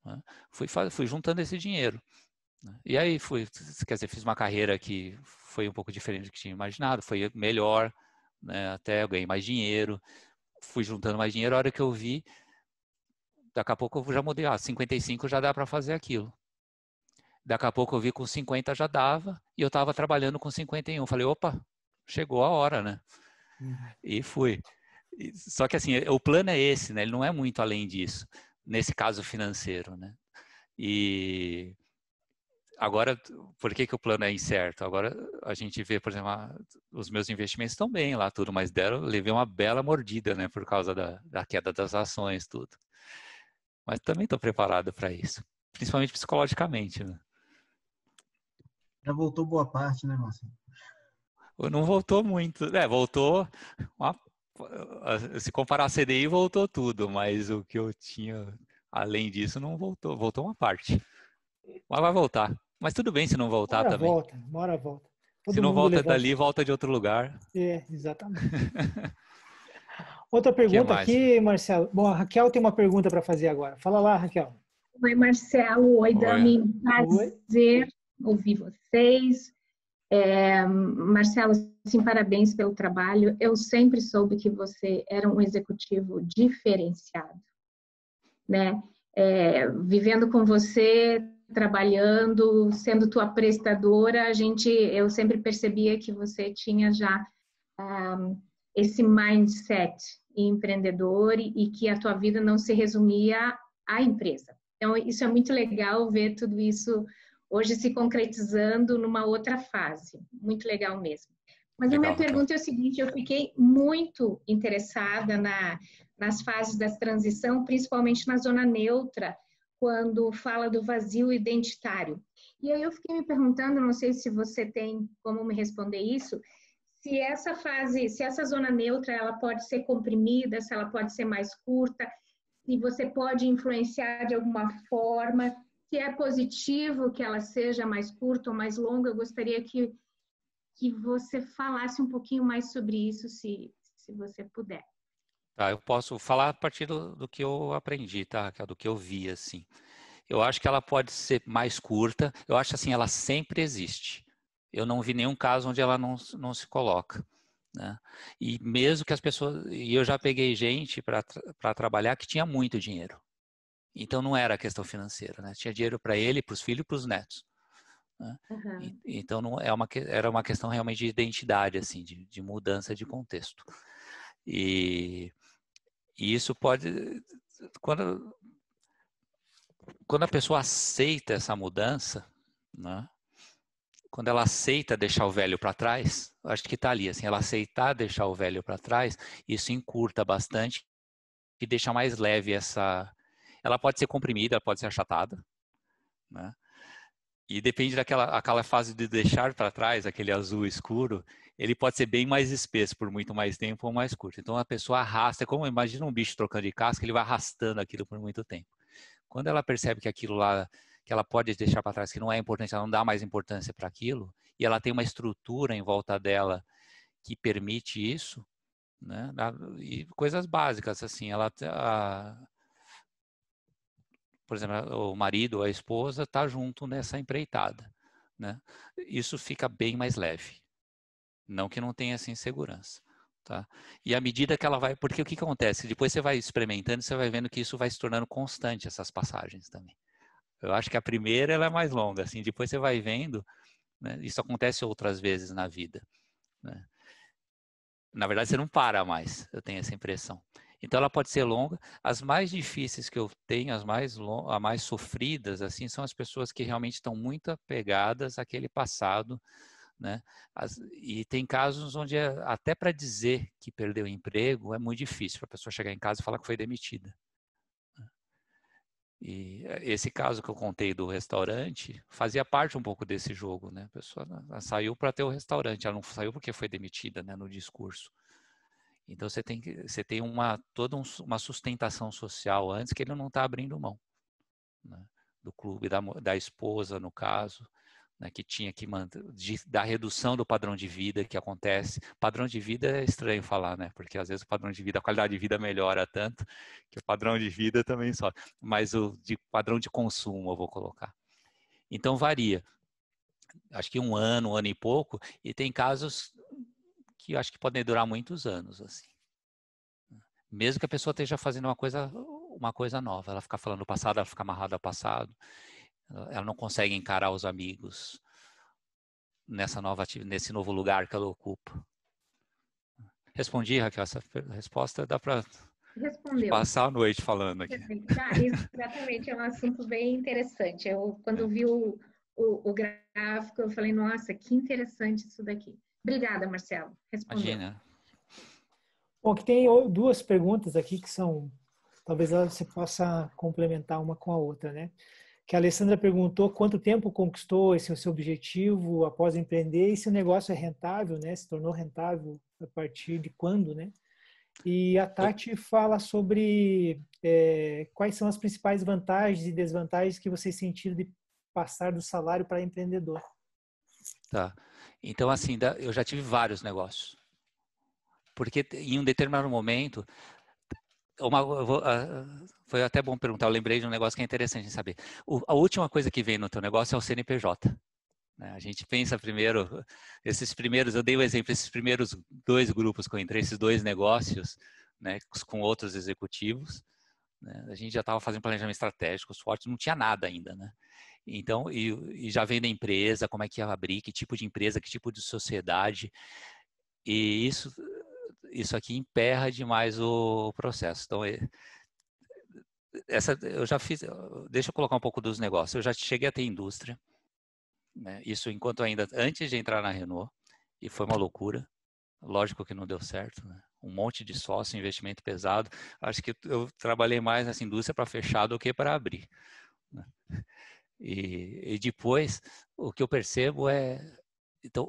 né? Fui juntando esse dinheiro. E aí quer dizer, fiz uma carreira que foi um pouco diferente do que tinha imaginado, foi melhor, né? Até eu ganhei mais dinheiro, fui juntando mais dinheiro, a hora que eu vi, daqui a pouco eu já mudei, 55 já dá para fazer aquilo. Daqui a pouco eu vi com 50 já dava, e eu estava trabalhando com 51. Falei, opa, chegou a hora, né? E fui. Só que assim, o plano é esse, né? Ele não é muito além disso, nesse caso financeiro, né? E agora, por que o plano é incerto? Agora a gente vê, por exemplo, os meus investimentos estão bem lá, tudo, mas levei uma bela mordida, né? Por causa da queda das ações, tudo. Mas também estou preparado para isso, principalmente psicologicamente, né? Já voltou boa parte, né, Marcelo? Não voltou muito. Voltou. Se comparar a CDI, voltou tudo, mas o que eu tinha além disso não voltou. Voltou uma parte. Mas vai voltar. Mas tudo bem se não voltar também. Uma hora volta. Se não volta dali, volta de outro lugar. Exatamente. Outra pergunta aqui, Marcelo. Bom, a Raquel tem uma pergunta para fazer agora. Fala lá, Raquel. Oi, Marcelo. Oi, Dami. Prazer ouvir vocês. Marcelo, assim, parabéns pelo trabalho. Eu sempre soube que você era um executivo diferenciado, né? Vivendo com você, trabalhando, sendo tua prestadora, eu sempre percebia que você tinha já esse mindset empreendedor e que a tua vida não se resumia à empresa. Então, isso é muito legal ver tudo isso hoje se concretizando numa outra fase. Muito legal mesmo. Mas legal, a minha pergunta é o seguinte, eu fiquei muito interessada nas fases da transição, principalmente na zona neutra, quando fala do vazio identitário. E aí eu fiquei me perguntando, não sei se você tem como me responder isso, se essa zona neutra, ela pode ser comprimida, se ela pode ser mais curta, se você pode influenciar de alguma forma, se é positivo que ela seja mais curta ou mais longa, eu gostaria que você falasse um pouquinho mais sobre isso, se você puder. Tá, eu posso falar a partir do que eu aprendi, tá? Do que eu vi, assim. Eu acho que ela pode ser mais curta. Eu acho assim, ela sempre existe. Eu não vi nenhum caso onde ela não se coloca, né? E mesmo que as pessoas... E eu já peguei gente para trabalhar que tinha muito dinheiro. Então não era questão financeira, né? Tinha dinheiro para ele, para os filhos e para os netos, né? Uhum. Então não era uma questão realmente de identidade, assim, de mudança de contexto. E isso pode... Quando a pessoa aceita essa mudança, né? Quando ela aceita deixar o velho para trás, acho que está ali, assim, ela aceitar deixar o velho para trás, isso encurta bastante e deixa mais leve essa... Ela pode ser comprimida, ela pode ser achatada, né? E depende aquela fase de deixar para trás, aquele azul escuro, ele pode ser bem mais espesso por muito mais tempo ou mais curto. Então a pessoa arrasta, como imagina um bicho trocando de casca, ele vai arrastando aquilo por muito tempo. Quando ela percebe que aquilo lá, que ela pode deixar para trás, que não é importante, ela não dá mais importância para aquilo, e ela tem uma estrutura em volta dela que permite isso, né? E coisas básicas, assim, por exemplo, o marido ou a esposa está junto nessa empreitada, né? Isso fica bem mais leve. Não que não tenha essa insegurança, tá? E à medida que ela vai... Porque o que acontece? Depois você vai experimentando, você vai vendo que isso vai se tornando constante, essas passagens também. Eu acho que a primeira ela é mais longa, assim, depois você vai vendo, né? Isso acontece outras vezes na vida, né? Na verdade, você não para mais, eu tenho essa impressão. Então, ela pode ser longa. As mais difíceis que eu tenho, as mais sofridas, assim, são as pessoas que realmente estão muito apegadas àquele passado, né? E tem casos onde até para dizer que perdeu o emprego é muito difícil para a pessoa chegar em casa e falar que foi demitida. E esse caso que eu contei do restaurante fazia parte um pouco desse jogo, né? A pessoa saiu para ter o restaurante, ela não saiu porque foi demitida, né, no discurso. Então você tem toda uma sustentação social antes que ele não está abrindo mão, né? Do clube, da esposa, no caso, né, que tinha que manter, da redução do padrão de vida que acontece. Padrão de vida é estranho falar, né? Porque às vezes o padrão de vida, a qualidade de vida melhora tanto que o padrão de vida também sobe. Mas padrão de consumo eu vou colocar. Então varia. Acho que um ano e pouco, e tem casos que eu acho que podem durar muitos anos, assim. Mesmo que a pessoa esteja fazendo uma coisa nova, ela fica falando do passado, ela fica amarrada ao passado, ela não consegue encarar os amigos nesse novo lugar que ela ocupa. Respondi, Raquel, essa resposta dá para passar a noite falando aqui. Exatamente, é um assunto bem interessante. Quando vi o gráfico, eu falei, nossa, que interessante isso daqui. Obrigada, Marcelo. Respondeu. Imagina. Bom, que tem duas perguntas aqui que são, talvez você possa complementar uma com a outra, né? Que a Alessandra perguntou quanto tempo conquistou esse seu objetivo após empreender e se o negócio é rentável, né? Se tornou rentável a partir de quando, né? E a Tati fala sobre quais são as principais vantagens e desvantagens que vocês sentiram de passar do salário para empreendedor. Tá. Então, assim, eu já tive vários negócios. Porque em um determinado momento, foi até bom perguntar, eu lembrei de um negócio que é interessante de saber. A última coisa que vem no teu negócio é o CNPJ. Né? A gente pensa primeiro, eu dei o exemplo, esses primeiros 2 grupos que eu entrei, esses 2 negócios, né, com outros executivos, né, a gente já estava fazendo planejamento estratégico, SWOT, não tinha nada ainda, né? Então, e já vem da empresa, como é que ia abrir, que tipo de empresa, que tipo de sociedade, e isso aqui emperra demais o processo. Então, eu já fiz, deixa eu colocar um pouco dos negócios, eu já cheguei a ter indústria, né? Isso antes de entrar na Renault, e foi uma loucura, lógico que não deu certo, né? Um monte de sócio, investimento pesado, acho que eu trabalhei mais nessa indústria para fechar do que para abrir, né? E depois, o que eu percebo então,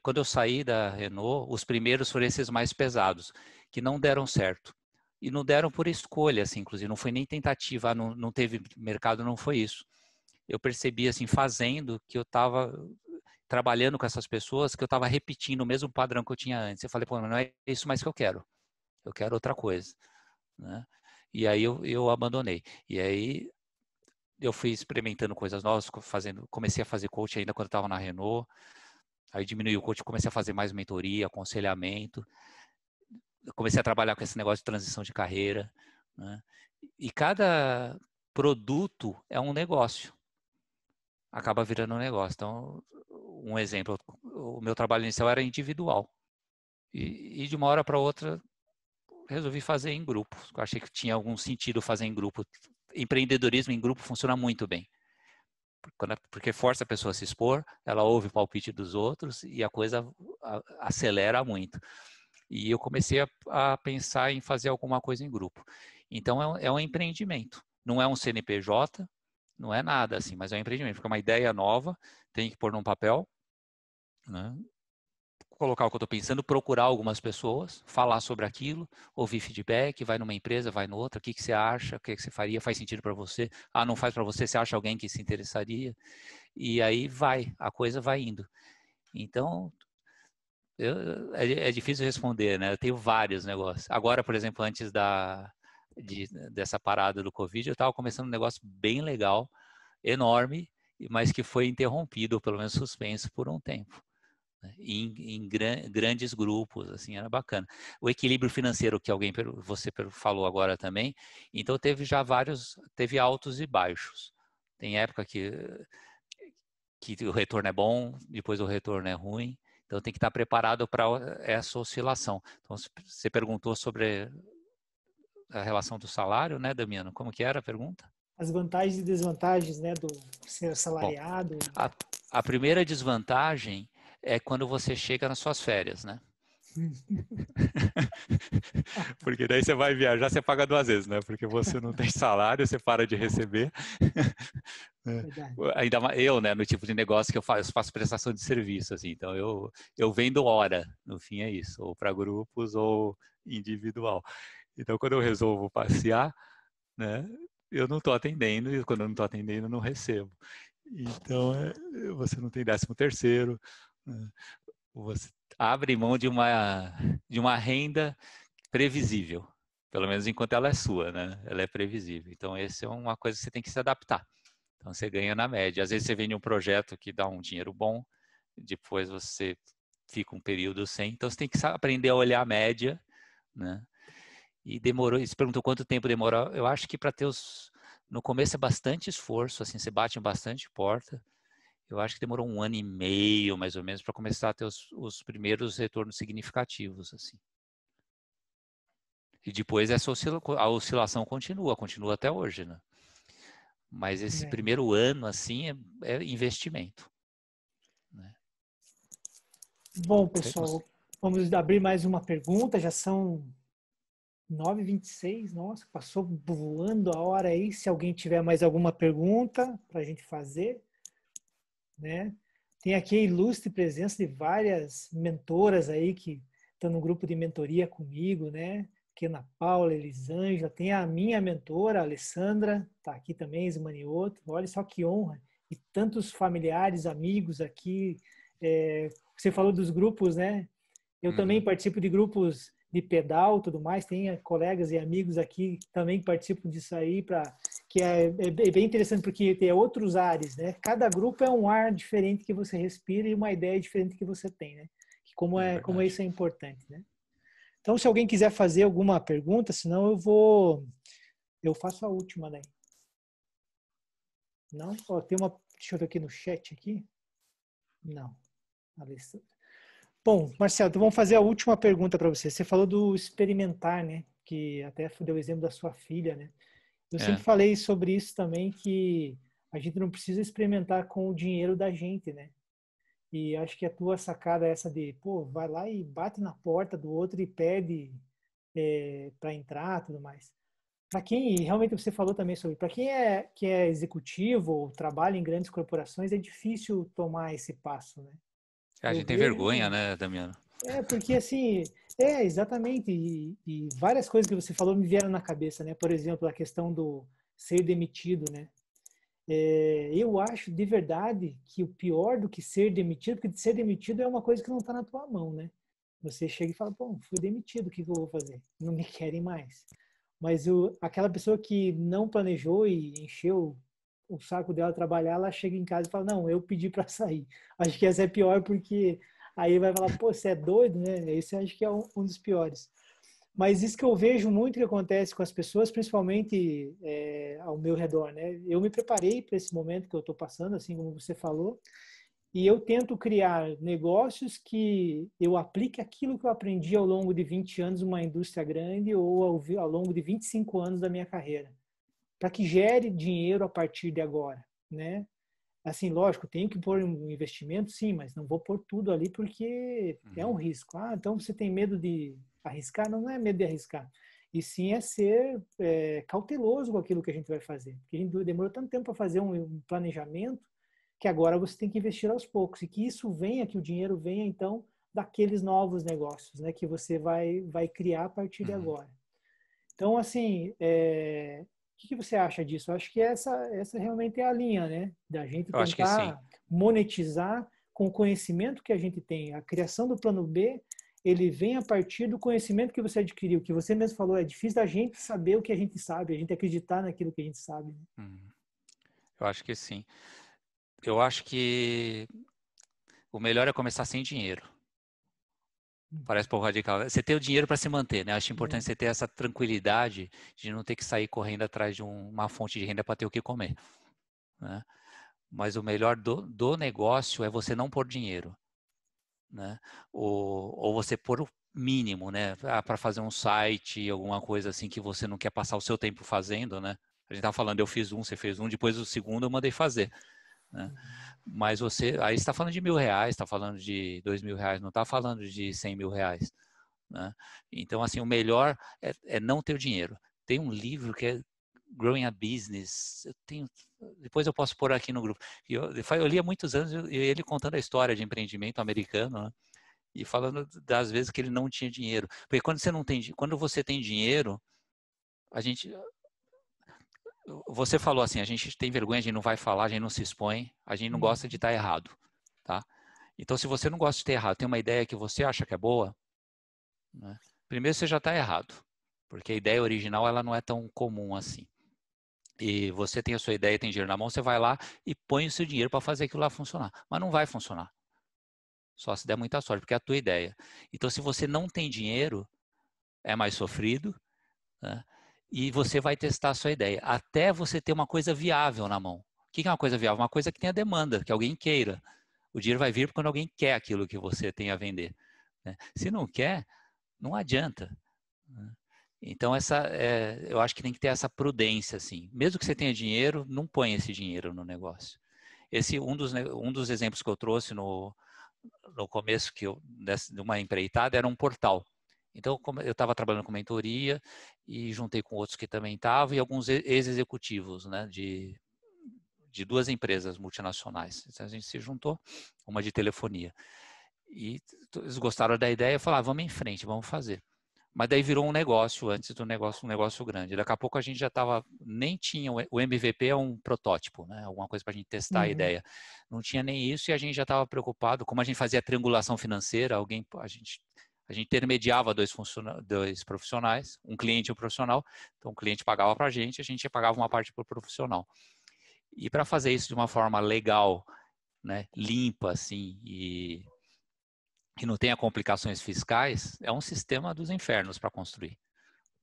quando eu saí da Renault, os primeiros foram esses mais pesados, que não deram certo. E não deram por escolha, assim, inclusive, não foi nem tentativa, não teve mercado, não foi isso. eu percebi, assim, fazendo, que eu estava trabalhando com essas pessoas, que eu estava repetindo o mesmo padrão que eu tinha antes. Eu falei, pô, mas não é isso mais que eu quero outra coisa, né? E aí eu abandonei. E aí eu fui experimentando coisas novas, comecei a fazer coach ainda quando eu estava na Renault, aí diminuí o coach, comecei a fazer mais mentoria, aconselhamento, eu comecei a trabalhar com esse negócio de transição de carreira, né? E cada produto é um negócio, acaba virando um negócio. Então, um exemplo, o meu trabalho inicial era individual, e de uma hora para outra resolvi fazer em grupo. Eu achei que tinha algum sentido fazer em grupo. Empreendedorismo em grupo funciona muito bem, porque força a pessoa a se expor, ela ouve o palpite dos outros e a coisa acelera muito. E eu comecei a pensar em fazer alguma coisa em grupo. Então é um empreendimento, não é um CNPJ, não é nada assim, mas é um empreendimento, porque é uma ideia nova, tem que pôr num papel, né? Colocar o que eu estou pensando, procurar algumas pessoas, falar sobre aquilo, ouvir feedback, vai numa empresa, vai noutra, o que você acha, o que você faria, faz sentido para você, não faz para você, você acha alguém que se interessaria, e aí a coisa vai indo. Então, é difícil responder, né? Eu tenho vários negócios. Agora, por exemplo, antes dessa parada do Covid, eu estava começando um negócio bem legal, enorme, mas que foi interrompido, ou pelo menos suspenso por um tempo. Em grandes grupos, assim, era bacana. O equilíbrio financeiro que você falou agora também, então teve altos e baixos. Tem época que o retorno é bom, depois o retorno é ruim, então tem que estar preparado para essa oscilação. Então, você perguntou sobre a relação do salário, né, Damiano? Como que era a pergunta? As vantagens e desvantagens, né, do ser assalariado. Bom, a primeira desvantagem é quando você chega nas suas férias, né? Porque daí você vai viajar, você paga 2 vezes, né? Porque você não tem salário, você para de receber. Ainda mais eu, né? No tipo de negócio que eu faço prestação de serviço, assim. Então eu vendo hora, no fim é isso, ou para grupos ou individual. Então quando eu resolvo passear, né? Eu não estou atendendo e quando eu não estou atendendo eu não recebo. Então você não tem 13º, né? Você abre mão de uma renda previsível, pelo menos enquanto ela é sua, né? Ela é previsível. Então, essa é uma coisa que você tem que se adaptar. Então, você ganha na média. Às vezes, você vende um projeto que dá um dinheiro bom, depois você fica um período sem. Então, você tem que aprender a olhar a média, né? E demorou, você perguntou quanto tempo demorou. Eu acho que no começo é bastante esforço, assim, você bate em bastante porta. Eu acho que demorou 1 ano e meio, mais ou menos, para começar a ter os primeiros retornos significativos, assim. E depois a oscilação continua até hoje, né? Mas esse primeiro ano, assim, é investimento, né? Bom, pessoal, vamos abrir mais uma pergunta. Já são 9h26. Nossa, passou voando a hora aí. Se alguém tiver mais alguma pergunta para a gente fazer, né? Tem aqui a ilustre presença de várias mentoras aí que estão no grupo de mentoria comigo, né? Aqui Ana Paula, Elisângela, tem a minha mentora, a Alessandra, está aqui também, Ismanioto. Olha só que honra. E tantos familiares, amigos aqui. Você falou dos grupos, né? Eu também participo de grupos de pedal, tudo mais. Tem colegas e amigos aqui também que participam disso aí, que é bem interessante porque tem outros ares, né? Cada grupo é um ar diferente que você respira e uma ideia diferente que você tem, né? Como isso é importante, né? Então, se alguém quiser fazer alguma pergunta, senão eu faço a última, né? Não? Deixa eu ver aqui no chat aqui. Não. Alessandra. Bom, Marcelo, então vamos fazer a última pergunta para você. Você falou do experimentar, né? Que até deu o exemplo da sua filha, né? Eu sempre falei sobre isso também, que a gente não precisa experimentar com o dinheiro da gente, né? E acho que a tua sacada é essa de, vai lá e bate na porta do outro e pede para entrar, tudo mais. Para quem, realmente você falou também sobre, para quem que é executivo ou trabalha em grandes corporações, é difícil tomar esse passo, né? A gente tem vergonha, né, Damiano? Porque assim, exatamente, e várias coisas que você falou me vieram na cabeça, né? Por exemplo, a questão do ser demitido, né? eu acho de verdade que o pior do que ser demitido, porque ser demitido é uma coisa que não está na tua mão, né? Você chega e fala, bom, fui demitido, o que eu vou fazer? Não me querem mais. Mas aquela pessoa que não planejou e encheu o saco dela trabalhar, ela chega em casa e fala, não, eu pedi para sair. Acho que essa é pior porque aí vai falar, pô, você é doido, né? Esse acho que é um dos piores. Mas isso que eu vejo muito que acontece com as pessoas, principalmente ao meu redor, né? Eu me preparei para esse momento que eu estou passando, assim como você falou, e eu tento criar negócios que eu aplique aquilo que eu aprendi ao longo de 20 anos numa indústria grande ou ao longo de 25 anos da minha carreira, para que gere dinheiro a partir de agora, né? Assim, lógico, tenho que pôr um investimento, sim, mas não vou pôr tudo ali porque é um risco. Ah, então você tem medo de arriscar? Não, não é medo de arriscar. E sim é ser cauteloso com aquilo que a gente vai fazer. Porque a gente demorou tanto tempo para fazer um planejamento que agora você tem que investir aos poucos. E que isso venha, que o dinheiro venha, então, daqueles novos negócios, né? Que você vai criar a partir de agora. Então, assim, o que você acha disso? Eu acho que essa realmente é a linha, né? Da gente Eu acho que sim. tentar monetizar com o conhecimento que a gente tem. A criação do plano B, ele vem a partir do conhecimento que você adquiriu, que você mesmo falou, é difícil da gente saber o que a gente sabe, a gente acreditar naquilo que a gente sabe. Eu acho que sim. Eu acho que o melhor é começar sem dinheiro. Parece um pouco radical. Você ter o dinheiro para se manter, né? Acho importante você ter essa tranquilidade de não ter que sair correndo atrás de uma fonte de renda para ter o que comer, né? Mas o melhor do negócio é você não pôr dinheiro, né? Ou você pôr o mínimo, né? Para fazer um site, alguma coisa assim que você não quer passar o seu tempo fazendo, né? A gente estava falando, eu fiz um, você fez um, depois o segundo eu mandei fazer, né? Mas aí está falando de R$1.000, está falando de R$2.000, não está falando de R$100.000, né? Então, assim, o melhor é não ter o dinheiro. Tem um livro que é Growing a Business, depois eu posso pôr aqui no grupo. Eu li há muitos anos e ele contando a história de empreendimento americano, né? E falando das vezes que ele não tinha dinheiro. Porque quando você tem dinheiro, você falou assim, a gente tem vergonha, a gente não vai falar, a gente não se expõe, a gente não gosta de estar errado, tá? Então, se você não gosta de ter errado, tem uma ideia que você acha que é boa, né? Primeiro você já está errado, porque a ideia original ela não é tão comum assim. E você tem a sua ideia, tem dinheiro na mão, você vai lá e põe o seu dinheiro para fazer aquilo lá funcionar. Mas não vai funcionar. Só se der muita sorte, porque é a tua ideia. Então, se você não tem dinheiro, é mais sofrido, né? E você vai testar a sua ideia, até você ter uma coisa viável na mão. O que é uma coisa viável? Uma coisa que tenha demanda, que alguém queira. O dinheiro vai vir quando alguém quer aquilo que você tem a vender, né? Se não quer, não adianta, né? Então, eu acho que tem que ter essa prudência, assim. Mesmo que você tenha dinheiro, não põe esse dinheiro no negócio. Um dos exemplos que eu trouxe no começo de uma empreitada era um portal. Então, eu estava trabalhando com mentoria e juntei com outros que também estavam e alguns ex-executivos, né, de duas empresas multinacionais. Então, a gente se juntou, uma de telefonia. E eles gostaram da ideia e falaram, vamos em frente, vamos fazer. Mas daí virou um negócio antes do negócio, um negócio grande. Daqui a pouco a gente já estava, nem tinha, o MVP é um protótipo, né? Alguma coisa para a gente testar a ideia. Não tinha nem isso e a gente já estava preocupado. Como a gente fazia triangulação financeira, a gente intermediava dois profissionais, um cliente e um profissional. Então o cliente pagava para a gente pagava uma parte para o profissional. E para fazer isso de uma forma legal, né, limpa, assim, e que não tenha complicações fiscais, é um sistema dos infernos para construir.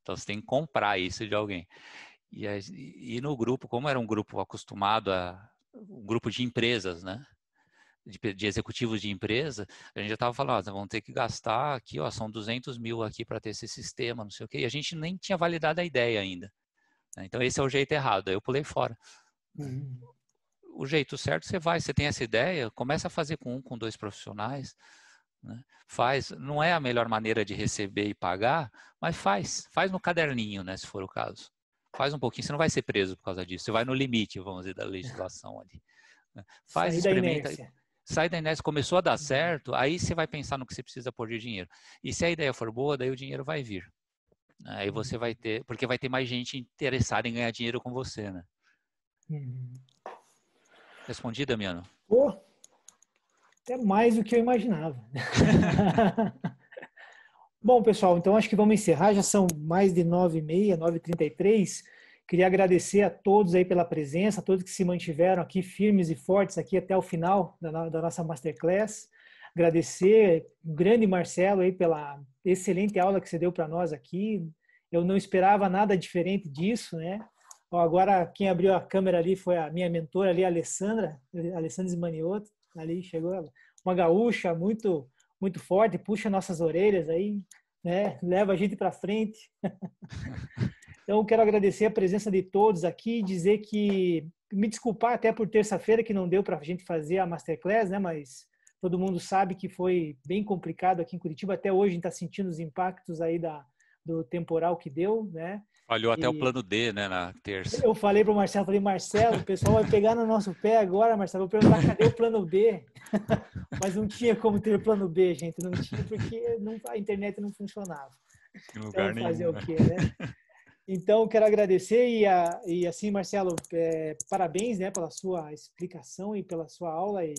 Então, você tem que comprar isso de alguém. E no grupo, como era um grupo acostumado um grupo de empresas, né? De executivos de empresa, a gente já estava falando, vamos ter que gastar aqui, ó, são 200 mil aqui para ter esse sistema, não sei o quê. E a gente nem tinha validado a ideia ainda, né? Então, esse é o jeito errado. Aí eu pulei fora. O jeito certo, você tem essa ideia, começa a fazer com 2 profissionais, né? Não é a melhor maneira de receber e pagar, mas faz no caderninho, né, se for o caso. Faz um pouquinho, você não vai ser preso por causa disso, você vai no limite, vamos dizer, da legislação ali, né? Experimenta, sai da inércia, começou a dar certo, aí você vai pensar no que você precisa pôr de dinheiro. E se a ideia for boa, daí o dinheiro vai vir. Aí você vai ter, porque vai ter mais gente interessada em ganhar dinheiro com você, né? Respondi, Damiano? Pô, até mais do que eu imaginava. Bom, pessoal, então acho que vamos encerrar. Já são mais de 9h30, 9h33. Queria agradecer a todos aí pela presença, a todos que se mantiveram aqui firmes e fortes aqui até o final da nossa Masterclass. Agradecer o grande Marcelo aí pela excelente aula que você deu para nós aqui. Eu não esperava nada diferente disso, né? Agora, quem abriu a câmera ali foi a minha mentora ali, a Alessandra Zmaniotto. Ali chegou ela, uma gaúcha muito, muito forte, puxa nossas orelhas aí, né? Leva a gente para frente. Então, quero agradecer a presença de todos aqui, dizer que, me desculpar até por terça-feira que não deu para a gente fazer a Masterclass, né? Mas todo mundo sabe que foi bem complicado aqui em Curitiba. Até hoje a gente está sentindo os impactos aí do temporal que deu, né? Falhou até o plano D, né, na terça. Eu falei para o Marcelo, Marcelo, o pessoal vai pegar no nosso pé agora, Marcelo, vou perguntar cadê o plano B? Mas não tinha como ter plano B, gente, não tinha porque a internet não funcionava. Em lugar então, fazer nenhum, o quê, né? Então, quero agradecer e assim, Marcelo, parabéns, né, pela sua explicação e pela sua aula. E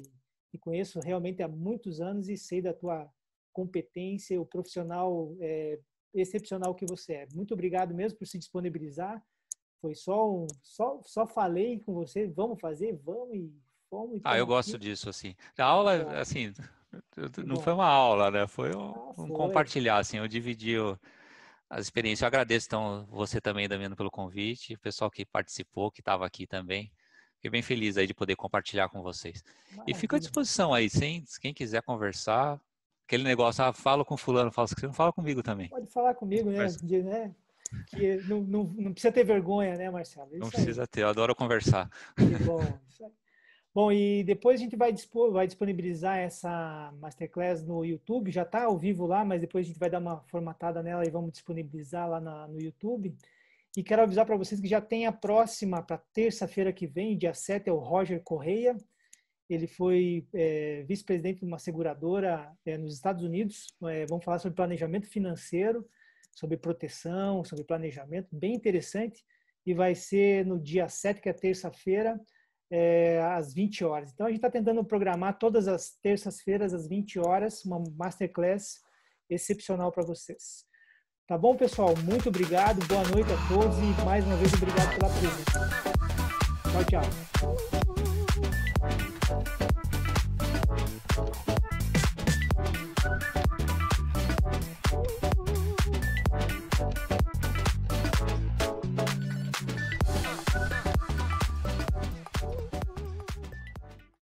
conheço realmente há muitos anos e sei da tua competência, o profissional excepcional que você é. Muito obrigado mesmo por se disponibilizar. Foi só falei com você, vamos fazer, vamos e fomos. Eu gosto disso, assim. A aula, assim, não foi uma aula, né? Foi um compartilhar, assim, eu dividi as experiências. Eu agradeço, então, você também, Damiano, pelo convite, o pessoal que participou, que estava aqui também. Fiquei bem feliz aí de poder compartilhar com vocês. Maravilha. E fico à disposição aí, quem quiser conversar. Aquele negócio, fala com fulano, fala com você, não fala comigo também. Pode falar comigo, né? Mas... Que não precisa ter vergonha, né, Marcelo? Não precisa ter, eu adoro conversar. Que bom, isso aí. Bom, e depois a gente vai disponibilizar essa Masterclass no YouTube, já está ao vivo lá, mas depois a gente vai dar uma formatada nela e vamos disponibilizar lá no YouTube. E quero avisar para vocês que já tem a próxima, para terça-feira que vem, dia 7, é o Roger Correia. Ele foi vice-presidente de uma seguradora nos Estados Unidos. Vamos falar sobre planejamento financeiro, sobre proteção, sobre planejamento, bem interessante. E vai ser no dia 7, que é terça-feira, às 20 horas. Então, a gente está tentando programar todas as terças-feiras, às 20 horas, uma Masterclass excepcional para vocês. Tá bom, pessoal? Muito obrigado, boa noite a todos e mais uma vez obrigado pela presença. Tchau, tchau.